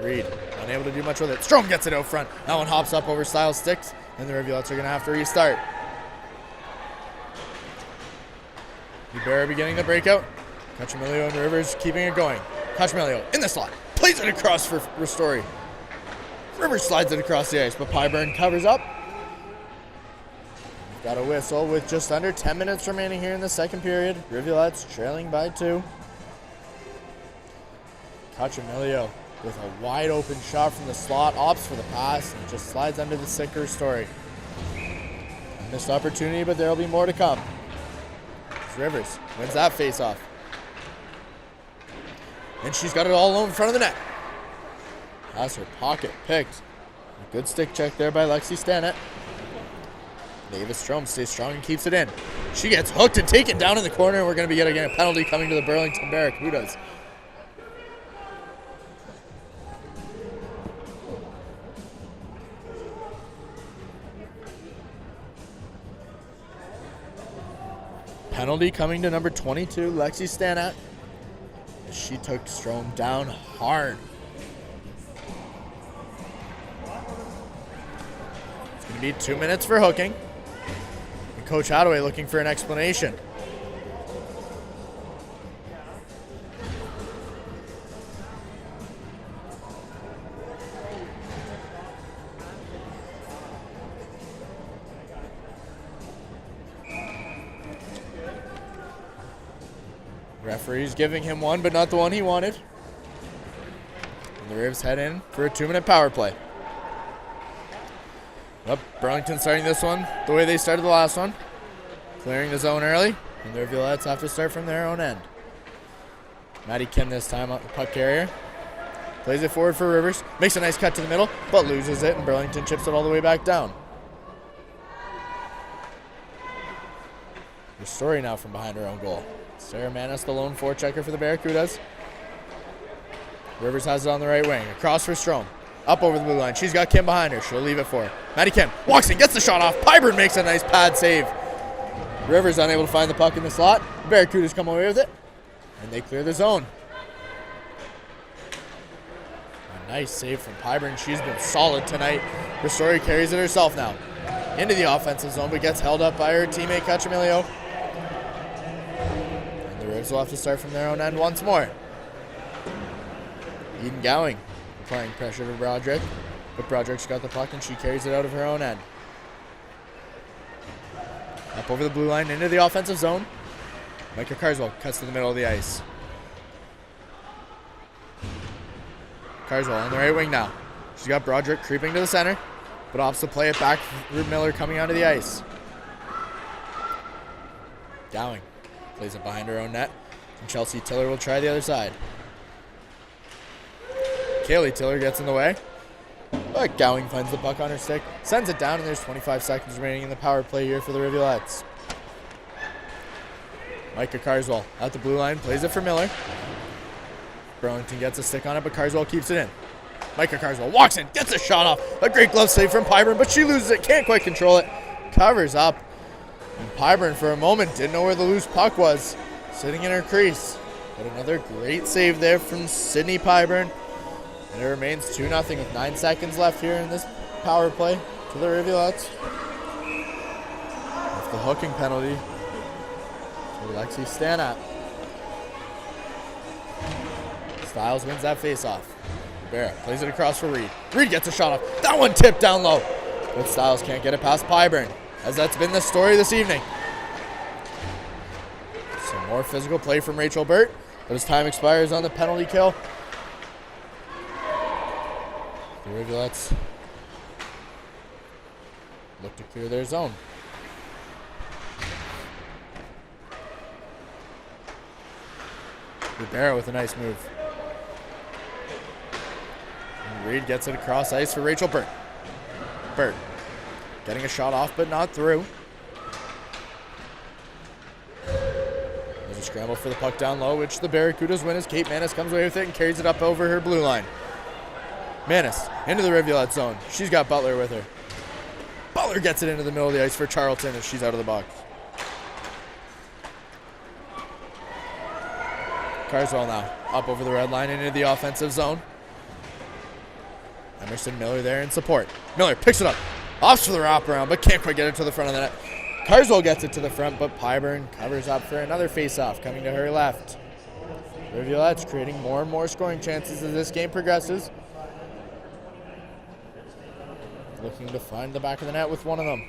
Reed unable to do much with it. Strom gets it out front. That one hops up over Styles' sticks. And the Rivulettes are going to have to restart. Rivera beginning the breakout. Cachamilio and Rivers keeping it going. Cachamilio in the slot. Plays it across for Ristori. Rivers slides it across the ice, but Pyburn covers up. Got a whistle with just under 10 minutes remaining here in the second period. Rivulettes trailing by 2. Cachamilio with a wide open shot from the slot. Opts for the pass and just slides under the stick of Ristori. Missed opportunity, but there will be more to come. Rivers wins that face-off. And she's got it all alone in front of the net. Has her pocket picked. A good stick check there by Lexi Stannett. Davis Strom stays strong and keeps it in. She gets hooked and taken down in the corner, and we're going to be getting a penalty coming to the Burlington Barracudas. Penalty coming to number 22, Lexi Stannett. She took Strom down hard. It's going to be 2 minutes for hooking. And Coach Hadaway looking for an explanation. Referee's giving him one, but not the one he wanted. And the Rivs head in for a 2-minute power play. Well, Burlington starting this one the way they started the last one. Clearing the zone early, and the Rivulettes have to start from their own end. Maddie Kim this time on the puck carrier. Plays it forward for Rivers. Makes a nice cut to the middle, but loses it, and Burlington chips it all the way back down. The story now from behind her own goal. Sarah Manis, the lone forechecker for the Barracudas. Rivers has it on the right wing. Across for Strom. Up over the blue line. She's got Kim behind her. She'll leave it for her. Maddie Kim walks in, gets the shot off. Pyburn makes a nice pad save. Rivers unable to find the puck in the slot. The Barracudas come away with it, and they clear the zone. A nice save from Pyburn. She's been solid tonight. Ristori carries it herself now. Into the offensive zone, but gets held up by her teammate Cachamilio. Rivers will have to start from their own end once more. Eden Gowing applying pressure to Broderick, but Broderick's got the puck and she carries it out of her own end. Up over the blue line into the offensive zone. Micah Carswell cuts to the middle of the ice. Carswell on the right wing now. She's got Broderick creeping to the center, but opts to play it back for Miller coming onto the ice. Gowing plays it behind her own net, and Chelsea Tiller will try the other side. Kaylee Tiller gets in the way, but Gowing finds the puck on her stick, sends it down, and there's 25 seconds remaining in the power play here for the Rivulettes. Micah Carswell at the blue line, plays it for Miller. Burlington gets a stick on it, but Carswell keeps it in. Micah Carswell walks in, gets a shot off. A great glove save from Pyburn, but she loses it, can't quite control it. Covers up. And Pyburn, for a moment, didn't know where the loose puck was, sitting in her crease. But another great save there from Sydney Pyburn. And it remains 2-0 with 9 seconds left here in this power play to the Rivulettes. With the hooking penalty Alexi Stanat. Styles wins that face-off. Rivera plays it across for Reed. Reed gets a shot off. That one tipped down low. But Styles can't get it past Pyburn, as that's been the story this evening. Some more physical play from Rachel Burt, but as time expires on the penalty kill, the Rivulettes look to clear their zone. Rivera with a nice move. And Reed gets it across ice for Rachel Burt. Burt getting a shot off, but not through. There's a scramble for the puck down low, which the Barracudas win as Kate Manis comes away with it and carries it up over her blue line. Manis into the Rivulet zone. She's got Butler with her. Butler gets it into the middle of the ice for Charlton as she's out of the box. Carswell now up over the red line into the offensive zone. Emerson Miller there in support. Miller picks it up. Offs for the wraparound, but can't quite get it to the front of the net. Carswell gets it to the front, but Pyburn covers up for another face-off coming to her left. Rivulettes creating more and more scoring chances as this game progresses. Looking to find the back of the net with one of them.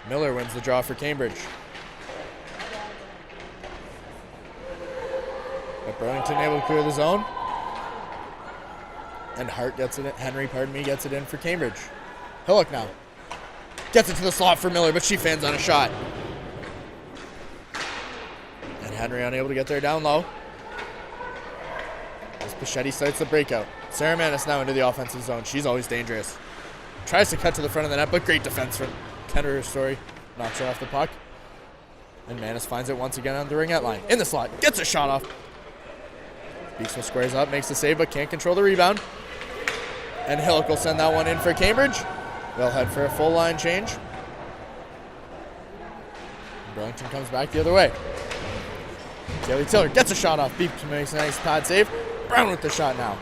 Miller wins the draw for Cambridge. But Burlington able to clear the zone. And Henry gets it in for Cambridge. Hillock now. Gets it to the slot for Miller, but she fans on a shot. And Henry unable to get there down low. As Pichetti starts the breakout. Sarah Manis now into the offensive zone. She's always dangerous. Tries to cut to the front of the net, but great defense from Kendra Story. Knocks her off the puck. And Manis finds it once again on the ringette line. In the slot. Gets a shot off. Beaksma squares up, makes the save, but can't control the rebound. And Hillock will send that one in for Cambridge. They'll head for a full line change. Burlington comes back the other way. Kaylee Tiller gets a shot off. Beaksma makes a nice pad save. Brown with the shot now.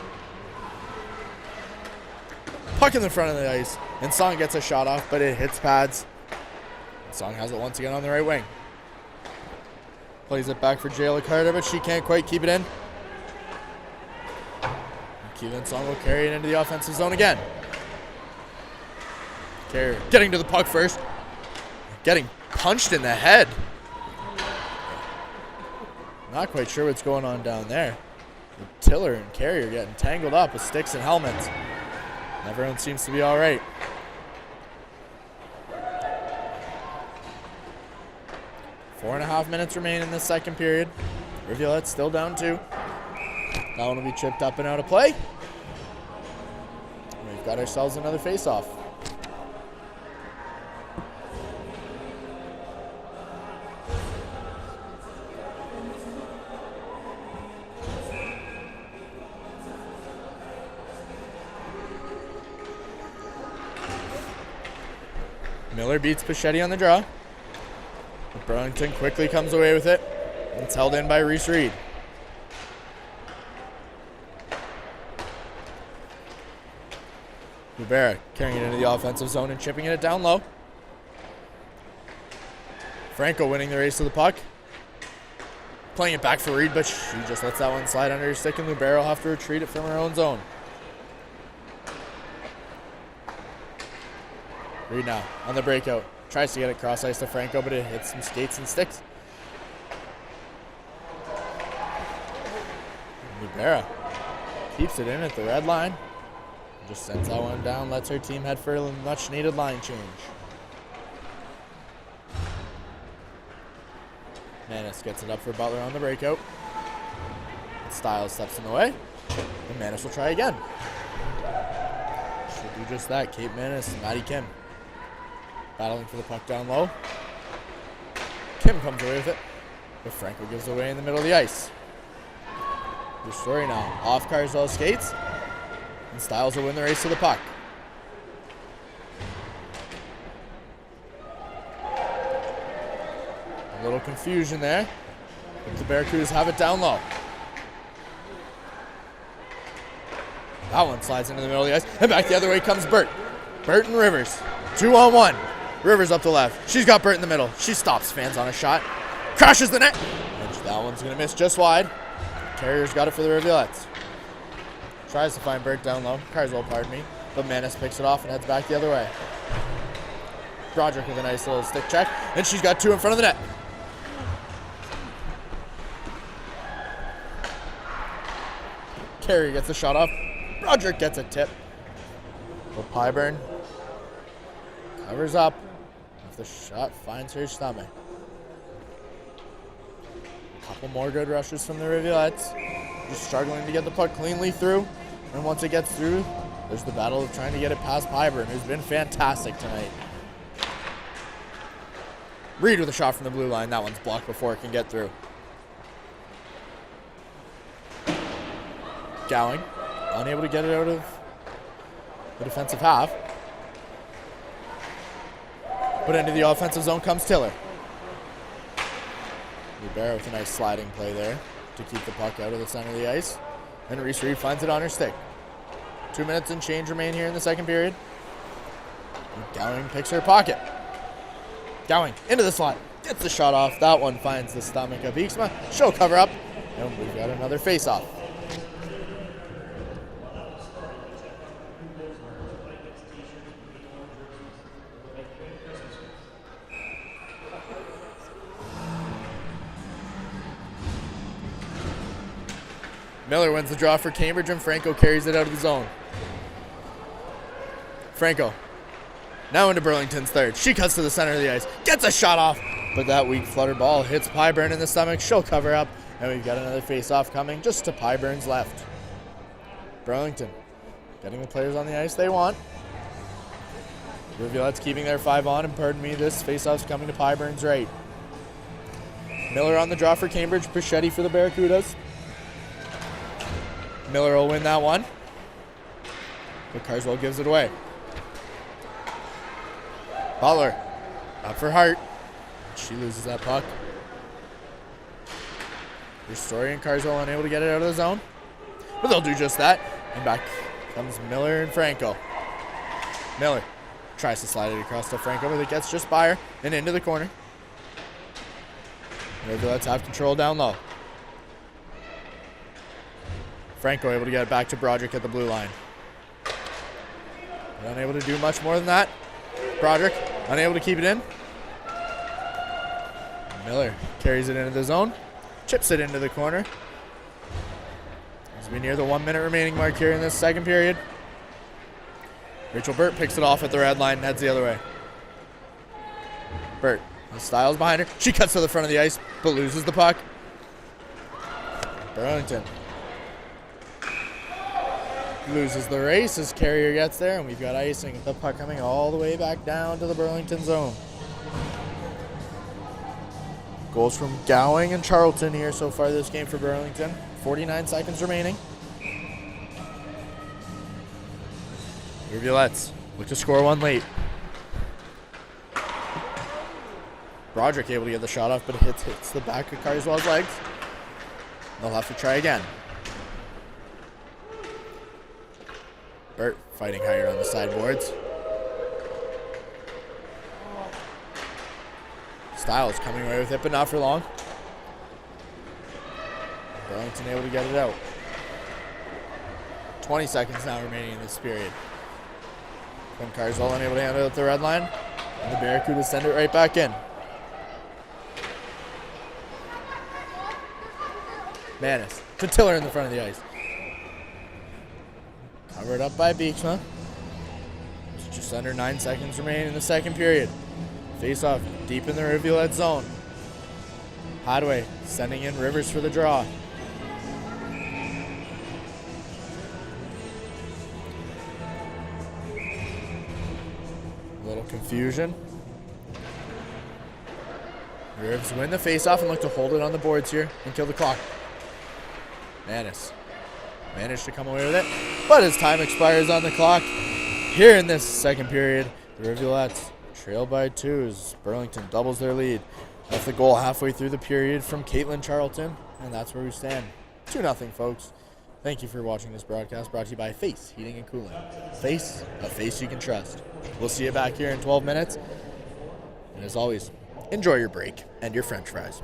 Puck in the front of the ice. And Song gets a shot off, but it hits pads. Song has it once again on the right wing. Plays it back for Jayla Carter, but she can't quite keep it in. Keelan Song will carry it into the offensive zone again. Carrier getting to the puck first. Getting punched in the head. Not quite sure what's going on down there. Tiller and Carrier getting tangled up with sticks and helmets. Everyone seems to be all right. Four and a half minutes remain in the second period. Rivulettes still down 2. That one will be chipped up and out of play. We've got ourselves another face-off. Miller beats Pichetti on the draw. Burlington quickly comes away with it. It's held in by Reese Reed. Rivera carrying it into the offensive zone and chipping it down low. Franco winning the race to the puck. Playing it back for Reed, but she just lets that one slide under her stick, and Rivera will have to retreat it from her own zone. Reed now on the breakout. Tries to get it cross ice to Franco, but it hits some skates and sticks. Rivera keeps it in at the red line. Just sends that one down, lets her team head for a much needed line change. Manis gets it up for Butler on the breakout. Styles steps in the way, and Manis will try again. She'll do just that. Kate Manis and Maddie Kim battling for the puck down low. Kim comes away with it, but Franco gives away in the middle of the ice. The story now. Off Carswell skates, and Styles will win the race to the puck. A little confusion there, but the Barracudas have it down low. That one slides into the middle of the ice, and back the other way comes Burt. Burt and Rivers 2-on-1. Rivers up the left. She's got Burt in the middle. She stops fans on a shot. Crashes the net. And that one's going to miss just wide. Carrier's got it for the Rivulettes. Tries to find Burt down low. Carswell, pardon me. But Manis picks it off and heads back the other way. Broderick with a nice little stick check. And she's got 2 in front of the net. Carrier gets the shot off. Broderick gets a tip. But Pyburn covers up. If the shot finds her stomach. A couple more good rushes from the Rivulettes. Just struggling to get the puck cleanly through. And once it gets through, there's the battle of trying to get it past Pyburn, who's been fantastic tonight. Reed with a shot from the blue line. That one's blocked before it can get through. Gowing, unable to get it out of the defensive half. But into the offensive zone comes Tiller. Libero with a nice sliding play there to keep the puck out of the center of the ice. And Reese Reed finds it on her stick. 2 minutes and change remain here in the second period. And Gowing picks her pocket. Gowing into the slot. Gets the shot off. That one finds the stomach of Eeksma. She'll cover up. And we've got another face-off. Miller wins the draw for Cambridge, and Franco carries it out of the zone. Franco now into Burlington's third. She cuts to the center of the ice, gets a shot off, but that weak flutter ball hits Pyburn in the stomach. She'll cover up, and we've got another face-off coming just to Pyburn's left. Burlington getting the players on the ice they want. Rivulettes keeping their 5 on, and pardon me, this face-off's coming to Pyburn's right. Miller on the draw for Cambridge, Pichetti for the Barracudas. Miller will win that one, but Carswell gives it away. Butler up for Hart. She loses that puck. Ristori and Carswell unable to get it out of the zone, but they'll do just that. And back comes Miller and Franco. Miller tries to slide it across to Franco, but it gets just by her and into the corner. Rivulettes have control down low. Franco able to get it back to Broderick at the blue line. But unable to do much more than that. Broderick unable to keep it in. Miller carries it into the zone. Chips it into the corner. As we near the 1 minute remaining mark here in this second period. Rachel Burt picks it off at the red line and heads the other way. Burt, Styles behind her. She cuts to the front of the ice, but loses the puck. Burlington loses the race as Carrier gets there, and we've got icing. The puck coming all the way back down to the Burlington zone. Goals from Gowing and Charlton here so far this game for Burlington. 49 seconds remaining. Rivulettes look to score one late. Broderick able to get the shot off, but it hits the back of Carswell's legs. They'll have to try again. Burt fighting higher on the sideboards. Styles coming away with it, but not for long. Burlington able to get it out. 20 seconds now remaining in this period. When Carswell unable to handle it at the red line, and the Barracudas send it right back in. Manis to Tiller in the front of the ice. Covered up by Beeksma. Just under 9 seconds remaining in the second period. Face off deep in the Rivulet zone. Hadway sending in Rivers for the draw. A little confusion. Rivers win the face-off and look to hold it on the boards here and kill the clock. Manis managed to come away with it, but as time expires on the clock here in this second period, the Rivulettes trail by 2 as Burlington doubles their lead. Left the goal halfway through the period from Caitlin Charlton, and that's where we stand. 2-0, folks. Thank you for watching this broadcast brought to you by Face Heating and Cooling. Face, a face you can trust. We'll see you back here in 12 minutes. And as always, enjoy your break and your french fries.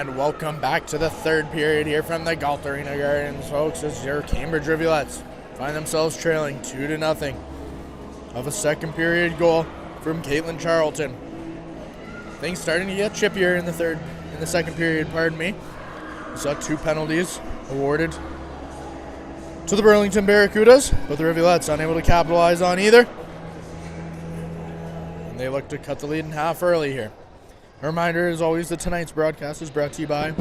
And welcome back to the third period here from the Galt Arena Gardens, folks, as your Cambridge Rivulettes find themselves trailing 2-0 of a second period goal from Caitlin Charlton. Things starting to get chippier in the second period, pardon me. We saw 2 penalties awarded to the Burlington Barracudas, but the Rivulettes unable to capitalize on either. And they look to cut the lead in half early here. A reminder, as always, that tonight's broadcast is brought to you by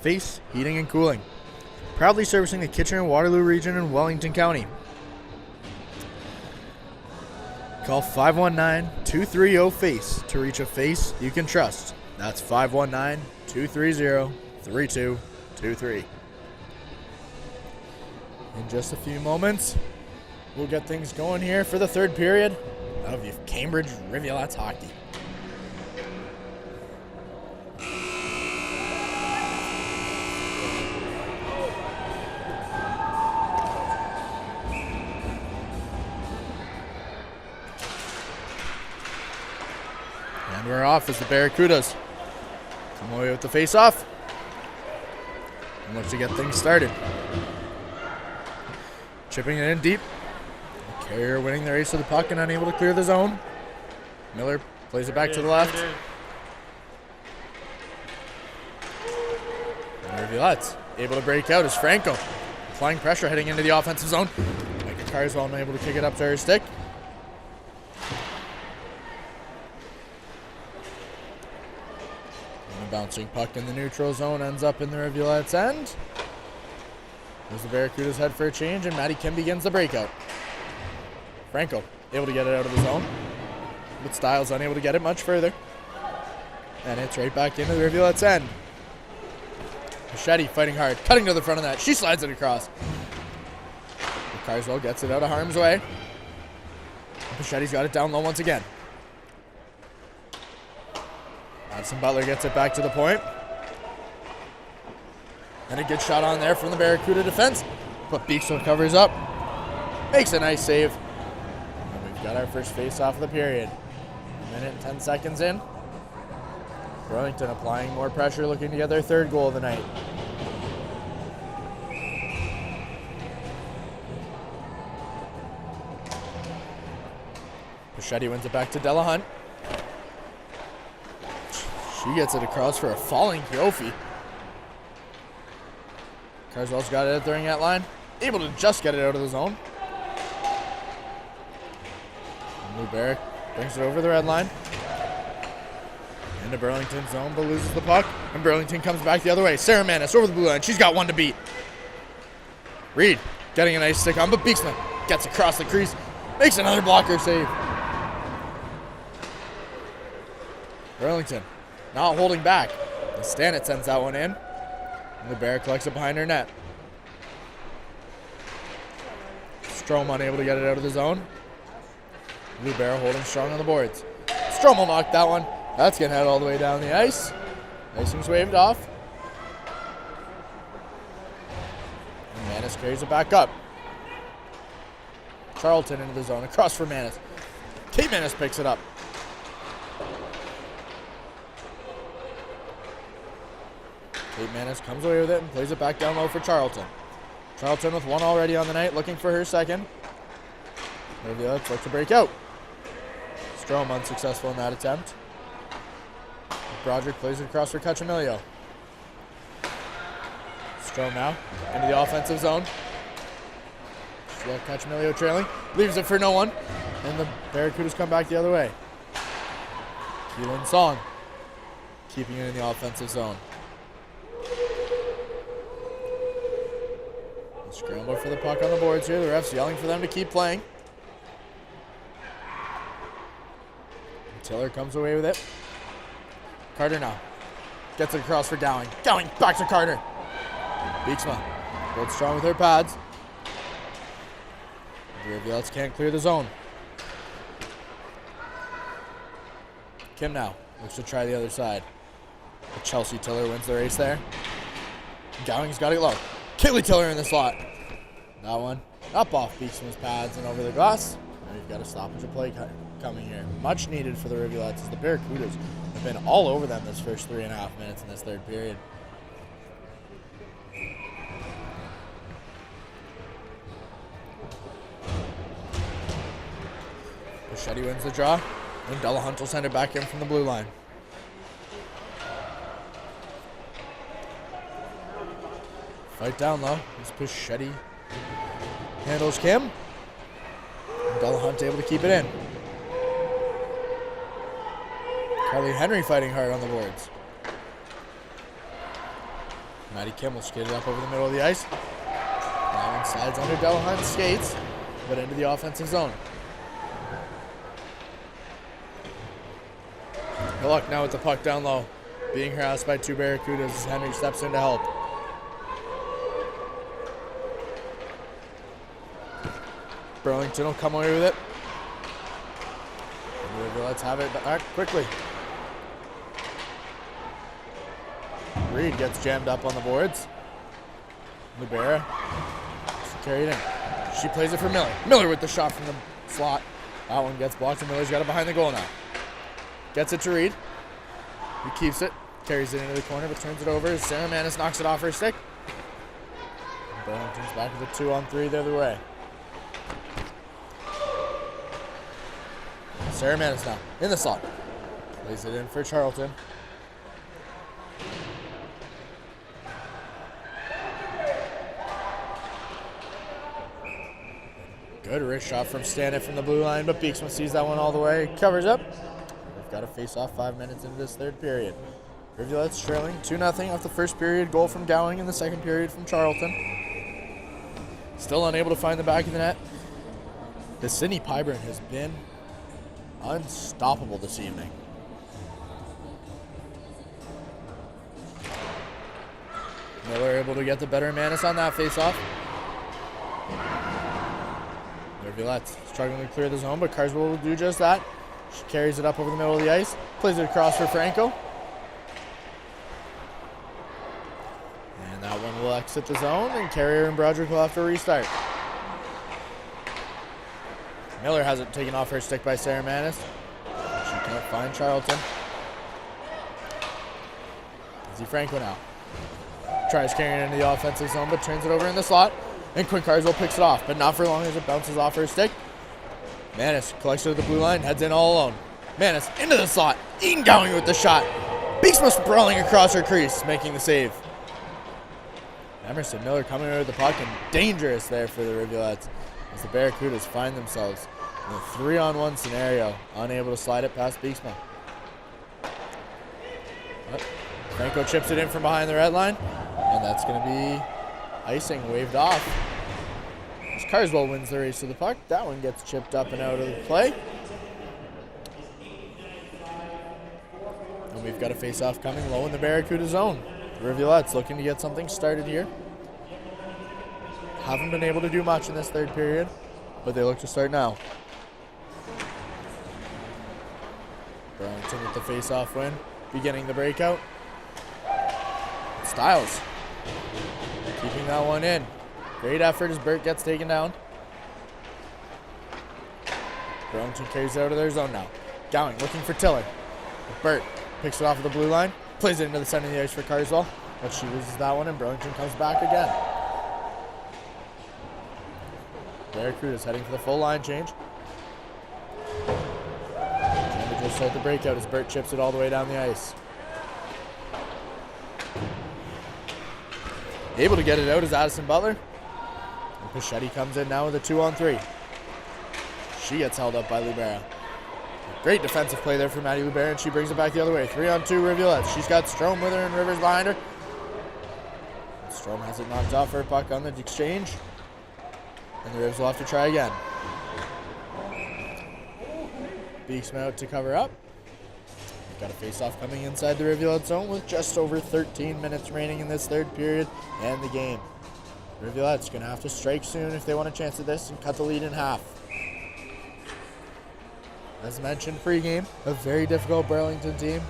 Face Heating and Cooling, proudly servicing the Kitchener and Waterloo region in Wellington County. Call 519-230-FACE to reach a face you can trust. That's 519-230-3223. In just a few moments, we'll get things going here for the third period of Cambridge Rivulettes hockey. And we're off as the Barracudas come away with the face-off and look to get things started. Chipping it in deep. The Carrier winning the race to the puck and unable to clear the zone. Miller plays it back to the left. And Rivulettes able to break out as Franco applying pressure heading into the offensive zone. Micah Carswell unable to kick it up to her stick. And a bouncing puck in the neutral zone ends up in the Rivulettes' end. As the Barracudas head for a change, and Maddie Kim begins the breakout. Franco able to get it out of the zone, but Stiles unable to get it much further. And it's right back into the Rivulettes' end. Machete fighting hard, cutting to the front of that. She slides it across. But Carswell gets it out of harm's way. Machete's got it down low once again. Madison Butler gets it back to the point. And a good shot on there from the Barracuda defense. But Beaksville covers up. Makes a nice save. And we've got our first face-off of the period. 1 minute and 10 seconds in. Burlington applying more pressure, looking to get their third goal of the night. Machete wins it back to Della Hunt. She gets it across for a falling Brophy. Carswell's got it at the ringette line. Able to just get it out of the zone. And Lou Barrick brings it over the red line. Into Burlington's zone, but loses the puck. And Burlington comes back the other way. Sarah Manis over the blue line. She's got one to beat. Reed getting a nice stick on, but Beaksman gets across the crease. Makes another blocker save. Burlington not holding back. And Stanett sends that one in. And the Bear collects it behind her net. Strom unable to get it out of the zone. Blue Bear holding strong on the boards. Strom will knock that one. That's going to head all the way down the ice. Icing's waved off. And Manis carries it back up. Charlton into the zone. Across for Manis. Kate Manis picks it up. Kate Manis comes away with it and plays it back down low for Charlton. Charlton with one already on the night, looking for her second. Rivulettes look to break out. Strom unsuccessful in that attempt. Broderick plays it across for Cachamilio. Strom now into the offensive zone. She's got Cachamilio trailing. Leaves it for no one. And the Barracudas come back the other way. Keelan Song keeping it in the offensive zone. Scramble for the puck on the boards here. The ref's yelling for them to keep playing. And Tiller comes away with it. Carter now gets it across for Dowling. Dowling back to Carter. Beaksma holds strong with her pads. The Rivulettes can't clear the zone. Kim now looks to try the other side. But Chelsea Tiller wins the race there. Dowling's got it low. Kaylee Tiller in the slot. That one up off Beaksman's pads and over the glass. And we've got a stoppage of play coming here. Much needed for the Rivulettes as the Barracudas have been all over them this first 3.5 minutes in this third period. Bichetti wins the draw, and Delahunt will send it back in from the blue line. Fight down low. As Bichetti handles Kim. And Delahunt able to keep it in. Carly Henry fighting hard on the boards. Maddie Kim will skate it up over the middle of the ice. That one slides under Delahunt's skates, but into the offensive zone. Good luck now with the puck down low. Being harassed by two Barracudas as Henry steps in to help. Burlington will come away with it. Let's have it back quickly. Reed gets jammed up on the boards. Libera carried in. She plays it for Miller. Miller with the shot from the slot. That one gets blocked, and Miller's got it behind the goal now. Gets it to Reed. He keeps it. Carries it into the corner, but turns it over as Sarah Manis knocks it off her stick. And Burlington's back with a 2-on-3 the other way. Sarah Manis now in the slot. Plays it in for Charlton. Good wrist shot from Stanek from the blue line, but Beeksma sees that one all the way. Covers up. We've got a face-off 5 minutes into this third period. Rivulettes trailing 2-0 off the first period goal from Gowing in the second period from Charlton. Still unable to find the back of the net. The Sydney Pyburn has been unstoppable this evening. Miller able to get the better Manis on that face-off. Rivulettes struggling to clear the zone, but Carswell will do just that. She carries it up over the middle of the ice, plays it across for Franco. And that one will exit the zone, and Carrier and Broderick will have to restart. Miller has it taken off her stick by Sarah Manis. She can't find Charlton. Izzy Franco now. Tries carrying it into the offensive zone, but turns it over in the slot. And Quinn Carswell picks it off, but not for long as it bounces off her stick. Manis collects it at the blue line, heads in all alone. Manis into the slot. Eden Gowing with the shot. Beeksma sprawling across her crease, making the save. Emerson Miller coming over the puck and dangerous there for the Rivulettes as the Barracudas find themselves in a 3-on-1 scenario, unable to slide it past Beeksma. But Franco chips it in from behind the red line, and that's going to be icing waved off. As Carswell wins the race to the puck, that one gets chipped up and out of the play. And we've got a face-off coming low in the Barracuda zone. The Rivulettes looking to get something started here. Haven't been able to do much in this third period, but they look to start now. Burlington with the face-off win, beginning the breakout. Styles keeping that one in. Great effort as Burt gets taken down. Burlington carries it out of their zone now. Gowing looking for Tiller. Burt picks it off of the blue line, plays it into the center of the ice for Carswell, but she loses that one and Burlington comes back again. Barracudas heading for the full line change. Cambridge will start the breakout as Burt chips it all the way down the ice. Able to get it out is Addison Butler. And Pichetti comes in now with a 2-on-3. She gets held up by Libera. Great defensive play there for Maddie Libera, and she brings it back the other way. 3-on-2 Rivulettes. She's got Strome with her and Rivers behind her. Strome has it knocked off her puck on the exchange. And the Rivs will have to try again. Beeksma out to cover up. Got a face-off coming inside the Rivulet zone with just over 13 minutes remaining in this third period and the game. Rivulet's going to have to strike soon if they want a chance at this and cut the lead in half. As mentioned pregame, a very difficult Burlington team.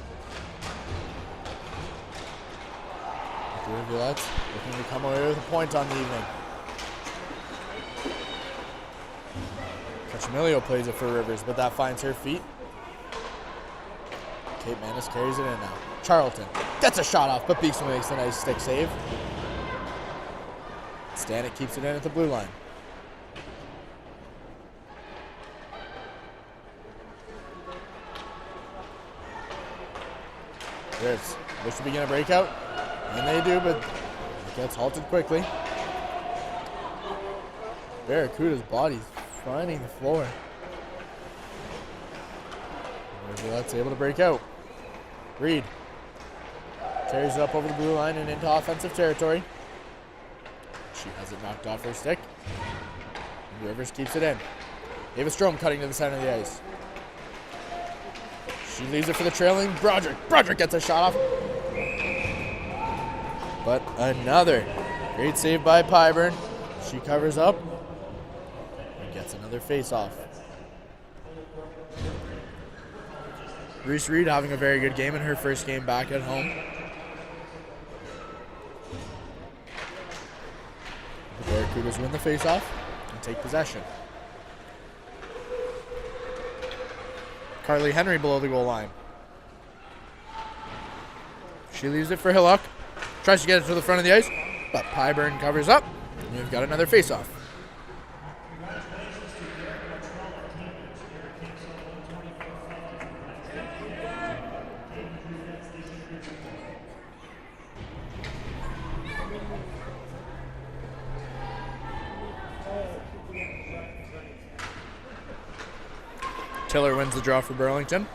The Rivulettes looking to come away with a point on the evening. Cachamilio plays it for Rivers, but that finds her feet. Kate Manis carries it in now. Charlton gets a shot off, but Beeksma makes a nice stick save. Stanek keeps it in at the blue line. Spirits wish to begin a breakout, and they do, but it gets halted quickly. Barracuda's body's finding the floor. Rivulette's able to break out. Reed carries it up over the blue line and into offensive territory. She has it knocked off her stick. And Rivers keeps it in. Ava Strom cutting to the center of the ice. She leaves it for the trailing Broderick. Broderick gets a shot off. But another great save by Pyburn. She covers up and gets another face-off. Reese Reed having a very good game in her first game back at home. The Barracudas win the face-off and take possession. Carly Henry below the goal line. She leaves it for Hillock. Tries to get it to the front of the ice, but Pyburn covers up. And we've got another face-off. Tiller wins the draw for Burlington.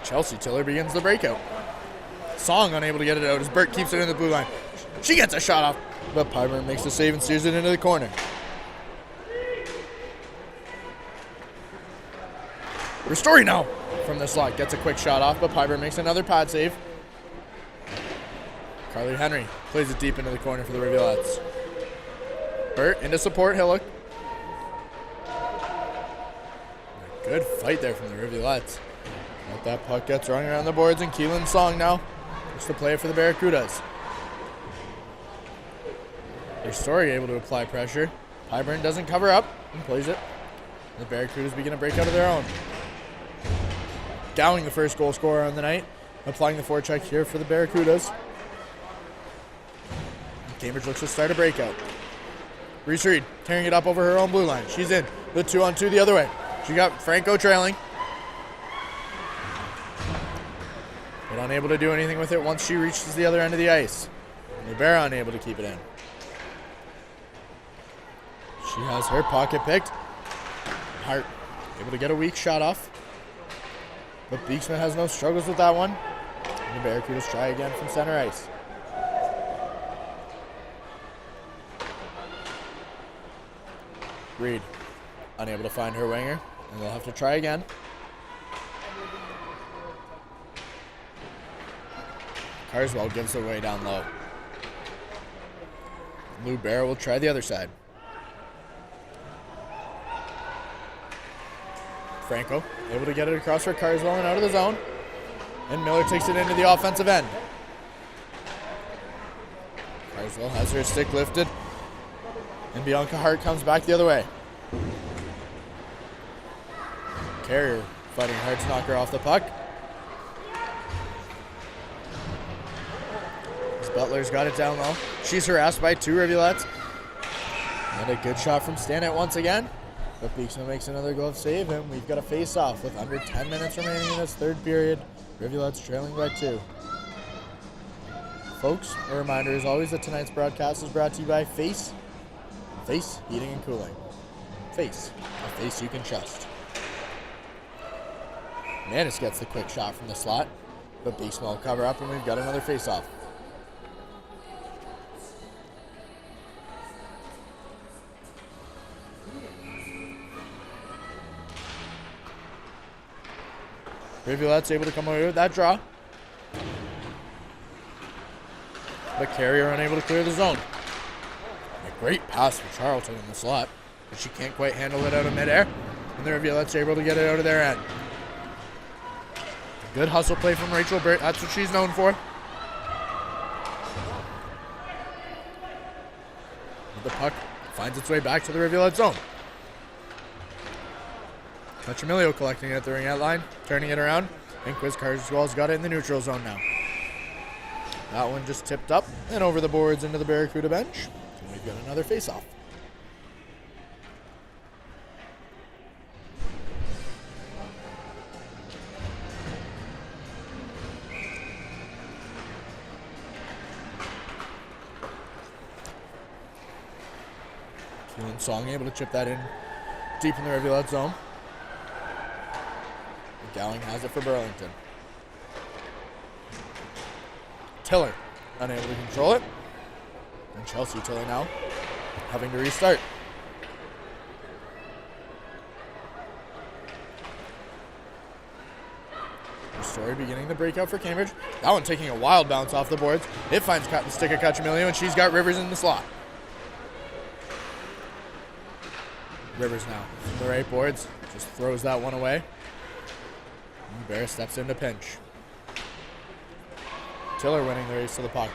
Chelsea Tiller begins the breakout. Song unable to get it out as Burt keeps it in the blue line. She gets a shot off, but Pyburn makes the save and steers it into the corner. Ristori now from the slot gets a quick shot off, but Pyburn makes another pad save. Carly Henry plays it deep into the corner for the Rivulettes. Burt into support Hillock. A good fight there from the Rivulettes. But that puck gets running around the boards, and Keelan Song now looks to play it for the Barracudas. Ristori able to apply pressure. Pyburn doesn't cover up and plays it. The Barracudas begin to break out of their own. Downing the first goal scorer on the night, applying the forecheck here for the Barracudas. Cambridge looks to start a breakout. Reese Reed tearing it up over her own blue line. She's in the 2-on-2 the other way. She got Franco trailing. But unable to do anything with it once she reaches the other end of the ice. Libera unable to keep it in. She has her pocket picked. Hart able to get a weak shot off. But Beeksman has no struggles with that one. And the Barracudas try again from center ice. Reed unable to find her winger, and they'll have to try again. Carswell gives it away down low. Lou Barrow will try the other side. Franco able to get it across for Carswell and out of the zone. And Miller takes it into the offensive end. Carswell has her stick lifted. And Bianca Hart comes back the other way. Carrier fighting hard to knock her off the puck. As Butler's got it down low. She's harassed by two Rivulettes. And a good shot from Stanek once again. But Beeksman makes another glove save, and we've got a face-off with under 10 minutes remaining in this third period. Rivulettes trailing by 2. Folks, a reminder as always that tonight's broadcast is brought to you by Face Heating and Cooling. Face, a face you can trust. Manis gets the quick shot from the slot, but Beeksman will cover up, and we've got another face-off. Rivulette's able to come away with that draw. But Carrier unable to clear the zone. A great pass for Charlton in the slot, but she can't quite handle it out of midair. And the Rivulette's able to get it out of their end. Good hustle play from Rachel Burt. That's what she's known for. The puck finds its way back to the Rivulette zone. Cachemilio collecting it at the ring-out line, turning it around, and Quiz Carswell's got it in the neutral zone now. That one just tipped up and over the boards into the Barracuda bench. And we've got another face-off. Feeling Song able to chip that in deep in the Rivulet zone. Dowling has it for Burlington. Tiller unable to control it. And Chelsea Tiller now having to restart. Story beginning the breakout for Cambridge. That one taking a wild bounce off the boards. It finds the stick of Cachamilio, and she's got Rivers in the slot. Rivers now from the right boards. Just throws that one away. And Bear steps into pinch. Tiller winning the race to the puck.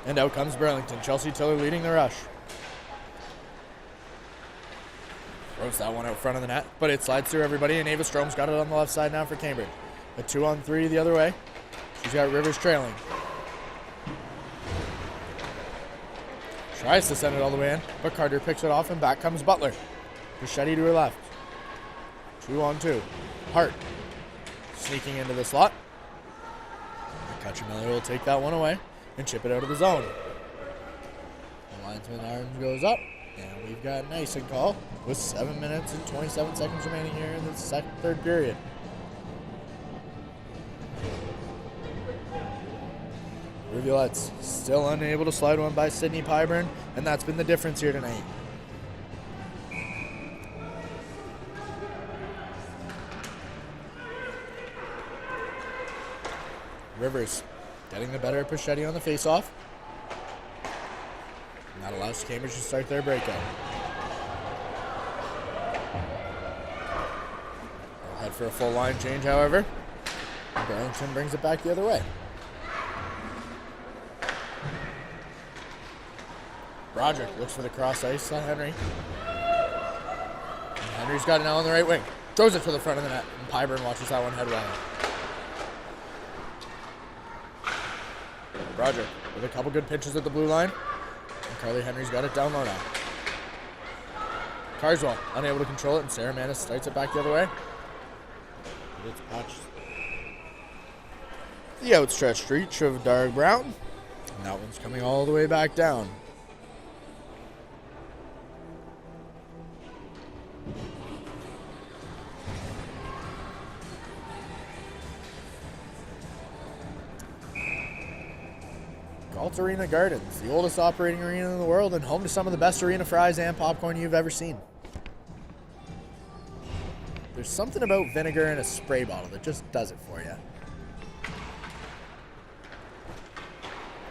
And out comes Burlington. Chelsea Tiller leading the rush. Throws that one out front of the net, but it slides through everybody, and Ava Strom's got it on the left side now for Cambridge. A 2-on-3 the other way. She's got Rivers trailing. Tries to send it all the way in, but Carter picks it off, and back comes Butler. Pichetti to her left. 2-on-2. Hart sneaking into the slot. Cachamillo will take that one away and chip it out of the zone. The linesman arms goes up, and we've got an icing call with 7 minutes and 27 seconds remaining here in the third period. Rivulettes still unable to slide one by Sydney Pyburn, and that's been the difference here tonight. Rivers getting the better of Pichetti on the faceoff. And that allows Cambridge to start their breakout. They'll head for a full line change, however. Burlington brings it back the other way. Broderick looks for the cross ice on Henry. And Henry's got it now on the right wing. Throws it to the front of the net, and Pyburn watches that one head wide. Broderick with a couple good pitches at the blue line. And Carly Henry's got it down low now. Carswell unable to control it, and Sarah Manis starts it back the other way. It's patched. The outstretched reach of Dark Brown. And that one's coming all the way back down. Galt Arena Gardens, the oldest operating arena in the world and home to some of the best arena fries and popcorn you've ever seen. There's something about vinegar in a spray bottle that just does it for you.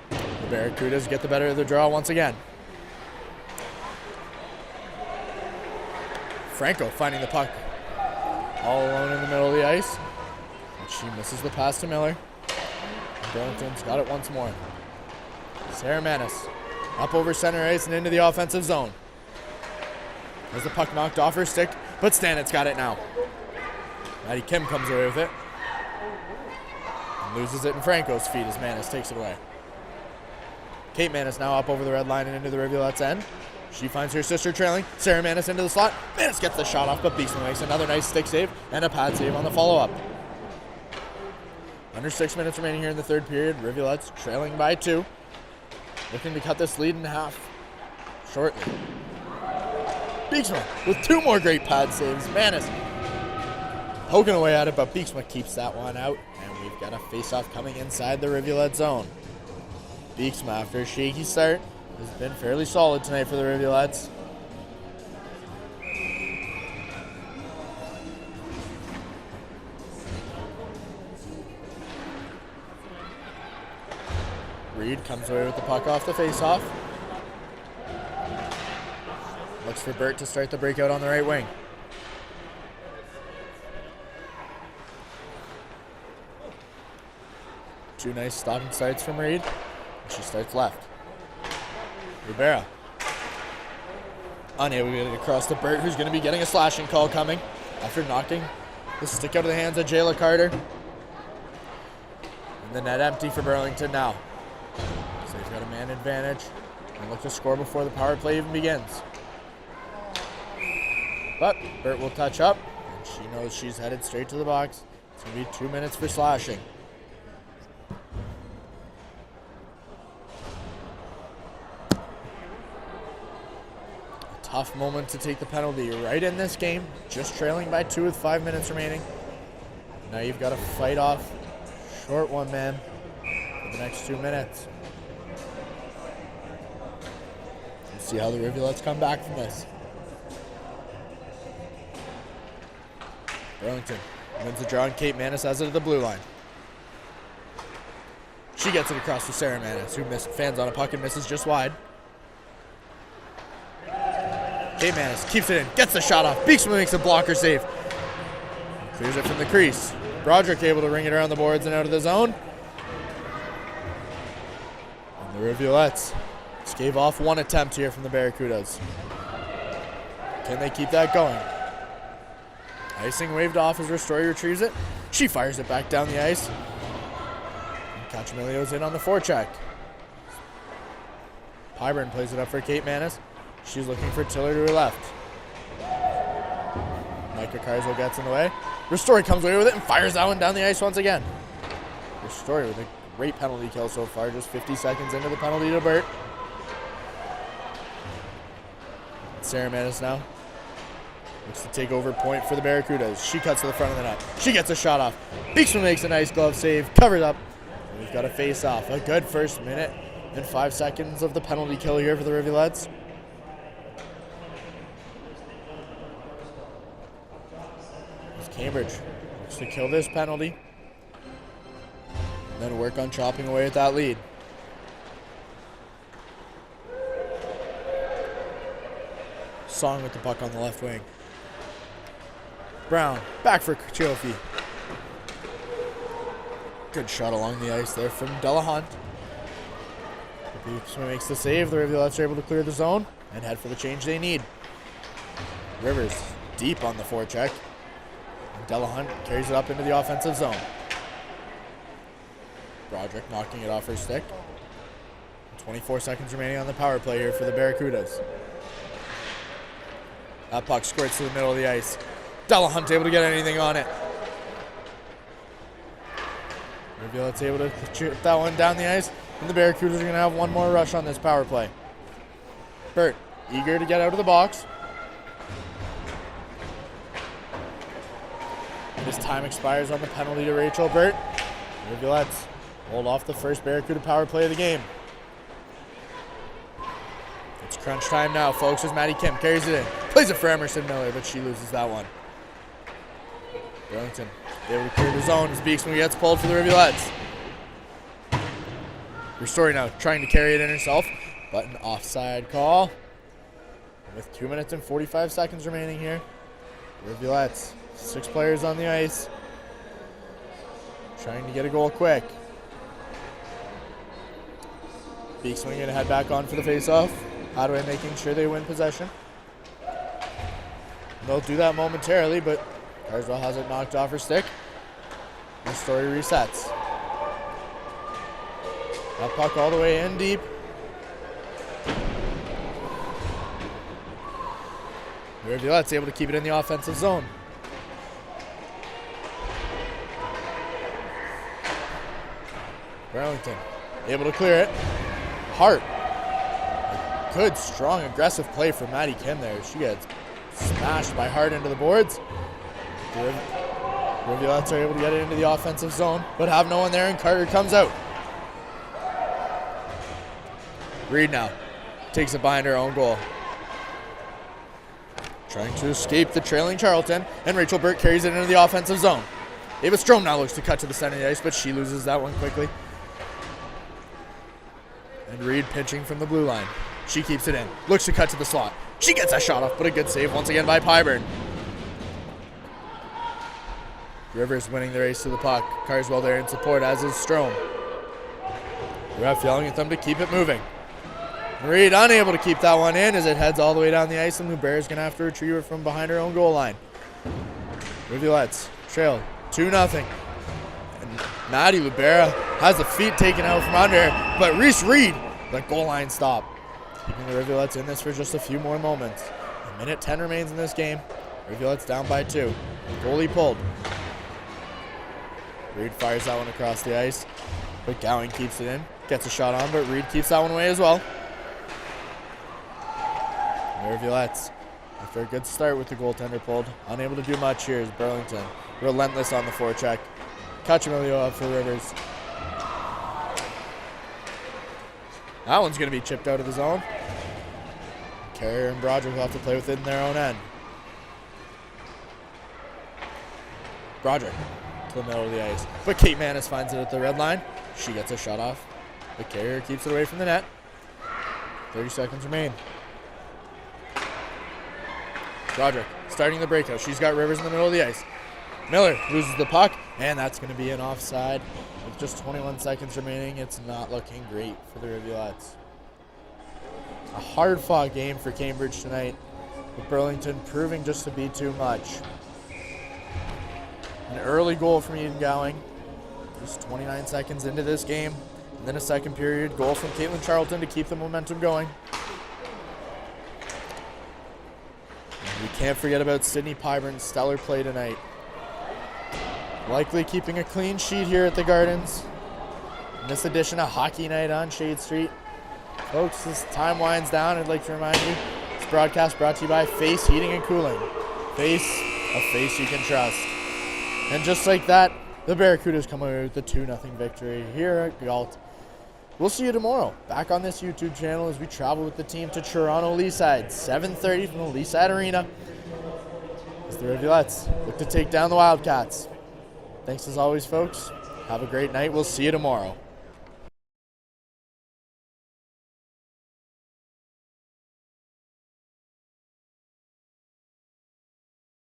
The Barracudas get the better of the draw once again. Franco finding the puck all alone in the middle of the ice. And she misses the pass to Miller. And Burlington's got it once more. Sarah Manis up over center ice and into the offensive zone. Has the puck knocked off her stick, but Stannett's got it now. Maddie Kim comes away with it. And loses it in Franco's feet as Manis takes it away. Kate Manis now up over the red line and into the Rivulet's end. She finds her sister trailing. Sarah Manis into the slot. Manis gets the shot off, but Beekman makes another nice stick save and a pad save on the follow-up. Under 6 minutes remaining here in the third period. Rivulet's trailing by 2. Looking to cut this lead in half shortly. Beeksma with 2 more great pad saves. Manis poking away at it, but Beeksma keeps that one out. And we've got a face-off coming inside the Rivulet zone. Beeksma, after a shaky start, has been fairly solid tonight for the Rivulettes. Reed comes away with the puck off the face-off. Looks for Burt to start the breakout on the right wing. Two nice stopping starts from Reed. And she starts left. Rivera unable to get it across to Burt, who's going to be getting a slashing call coming after knocking the stick out of the hands of Jayla Carter. And the net empty for Burlington now. So they've got a man advantage and look to score before the power play even begins. But Burt will touch up, and she knows she's headed straight to the box. It's going to be 2 minutes for slashing. Tough moment to take the penalty right in this game. Just trailing by 2 with 5 minutes remaining. Now you've got to fight off short one, man, for the next 2 minutes. Let's see how the Rivulettes come back from this. Burlington wins the draw, and Kate Manis has it at the blue line. She gets it across to Sarah Manis, who fans on a puck and misses just wide. Kate Manis keeps it in, gets the shot off. Beeksman makes a blocker save. Clears it from the crease. Broderick able to ring it around the boards and out of the zone. And the Rivulettes gave off one attempt here from the Barracudas. Can they keep that going? Icing waved off as Ristori retrieves it. She fires it back down the ice. Cachamilio's in on the forecheck. Pyburn plays it up for Kate Manis. She's looking for Tiller to her left. Micah Carswell gets in the way. Ristori comes away with it and fires that one down the ice once again. Ristori with a great penalty kill so far, just 50 seconds into the penalty to Burt. Sarah Manis now looks to take over point for the Barracudas. She cuts to the front of the net. She gets a shot off. Beeksman makes a nice glove save, covers up. And we've got a face off. A good first minute and 5 seconds of the penalty kill here for the Rivulettes. Cambridge looks to kill this penalty and then work on chopping away at that lead. Song with the puck on the left wing. Brown back for Chofi. Good shot along the ice there from Delahunt. Beeksman makes the save. The Rivulettes are able to clear the zone and head for the change they need. Rivers deep on the forecheck. Delahunt carries it up into the offensive zone. Broderick knocking it off her stick. 24 seconds remaining on the power play here for the Barracudas. That puck squirts to the middle of the ice. Delahunt able to get anything on it. Rivulet's able to chip that one down the ice, and the Barracudas are going to have one more rush on this power play. Burt, eager to get out of the box. This time expires on the penalty to Rachel Burt. Rivulettes hold off the first Barracuda power play of the game. It's crunch time now, folks, as Maddie Kim carries it in. Plays it for Emerson Miller, but she loses that one. Burlington able to clear the zone as Beeksman gets pulled for the Rivulettes. Ristori now trying to carry it in herself, but an offside call. With 2 minutes and 45 seconds remaining here, Rivulettes, 6 players on the ice, trying to get a goal quick. Beeksman going to head back on for the faceoff. Hadaway making sure they win possession. They'll do that momentarily, but Carswell has it knocked off her stick. The story resets. That puck all the way in deep. Rivulette's able to keep it in the offensive zone. Burlington able to clear it. Hart. A good, strong, aggressive play from Maddie Kim there. She gets smashed by Hart into the boards. The Rivulettes are able to get it into the offensive zone, but have no one there, and Carter comes out. Reed now takes it behind her own goal. Trying to escape the trailing Charlton, and Rachel Burt carries it into the offensive zone. Ava Strom now looks to cut to the center of the ice, but she loses that one quickly. And Reed pitching from the blue line. She keeps it in, looks to cut to the slot. She gets that shot off, but a good save once again by Pyburn. Rivers winning the race to the puck. Carswell there in support, as is Strom. The ref yelling at them to keep it moving. Reed unable to keep that one in as it heads all the way down the ice, and Lubere's going to have to retrieve it from behind her own goal line. Rivulettes trail 2-0. And Maddie Lubera has the feet taken out from under her, but Reese Reed, the goal line stop. Keeping the Rivulettes in this for just a few more moments. A minute 10 remains in this game. Rivulettes down by 2. Goalie pulled. Reed fires that one across the ice, but Gowing keeps it in. Gets a shot on, but Reed keeps that one away as well. The Rivulettes, after a good start with the goaltender pulled, unable to do much here is Burlington. Relentless on the forecheck. Cachamilio up for Rivers. That one's going to be chipped out of the zone. Carrier and Broderick will have to play within their own end. Broderick to the middle of the ice. But Kate Manis finds it at the red line. She gets a shut off. The Carrier keeps it away from the net. 30 seconds remain. Broderick starting the breakout. She's got Rivers in the middle of the ice. Miller loses the puck, and that's going to be an offside. With just 21 seconds remaining, it's not looking great for the Rivulettes. A hard-fought game for Cambridge tonight, with Burlington proving just to be too much. An early goal from Eden Gowing, just 29 seconds into this game, and then a second period goal from Caitlin Charlton to keep the momentum going. And we can't forget about Sydney Pyburn's stellar play tonight. Likely keeping a clean sheet here at the Gardens. In this edition of Hockey Night on Sade Street. Folks, as time winds down, I'd like to remind you, this broadcast brought to you by Face Heating and Cooling. Face, a face you can trust. And just like that, the Barracudas come away with the 2-0 victory here at Galt. We'll see you tomorrow, back on this YouTube channel as we travel with the team to Toronto Leaside, 7:30 from the Leaside Arena. As the Rivulettes look to take down the Wildcats. Thanks as always, folks. Have a great night. We'll see you tomorrow.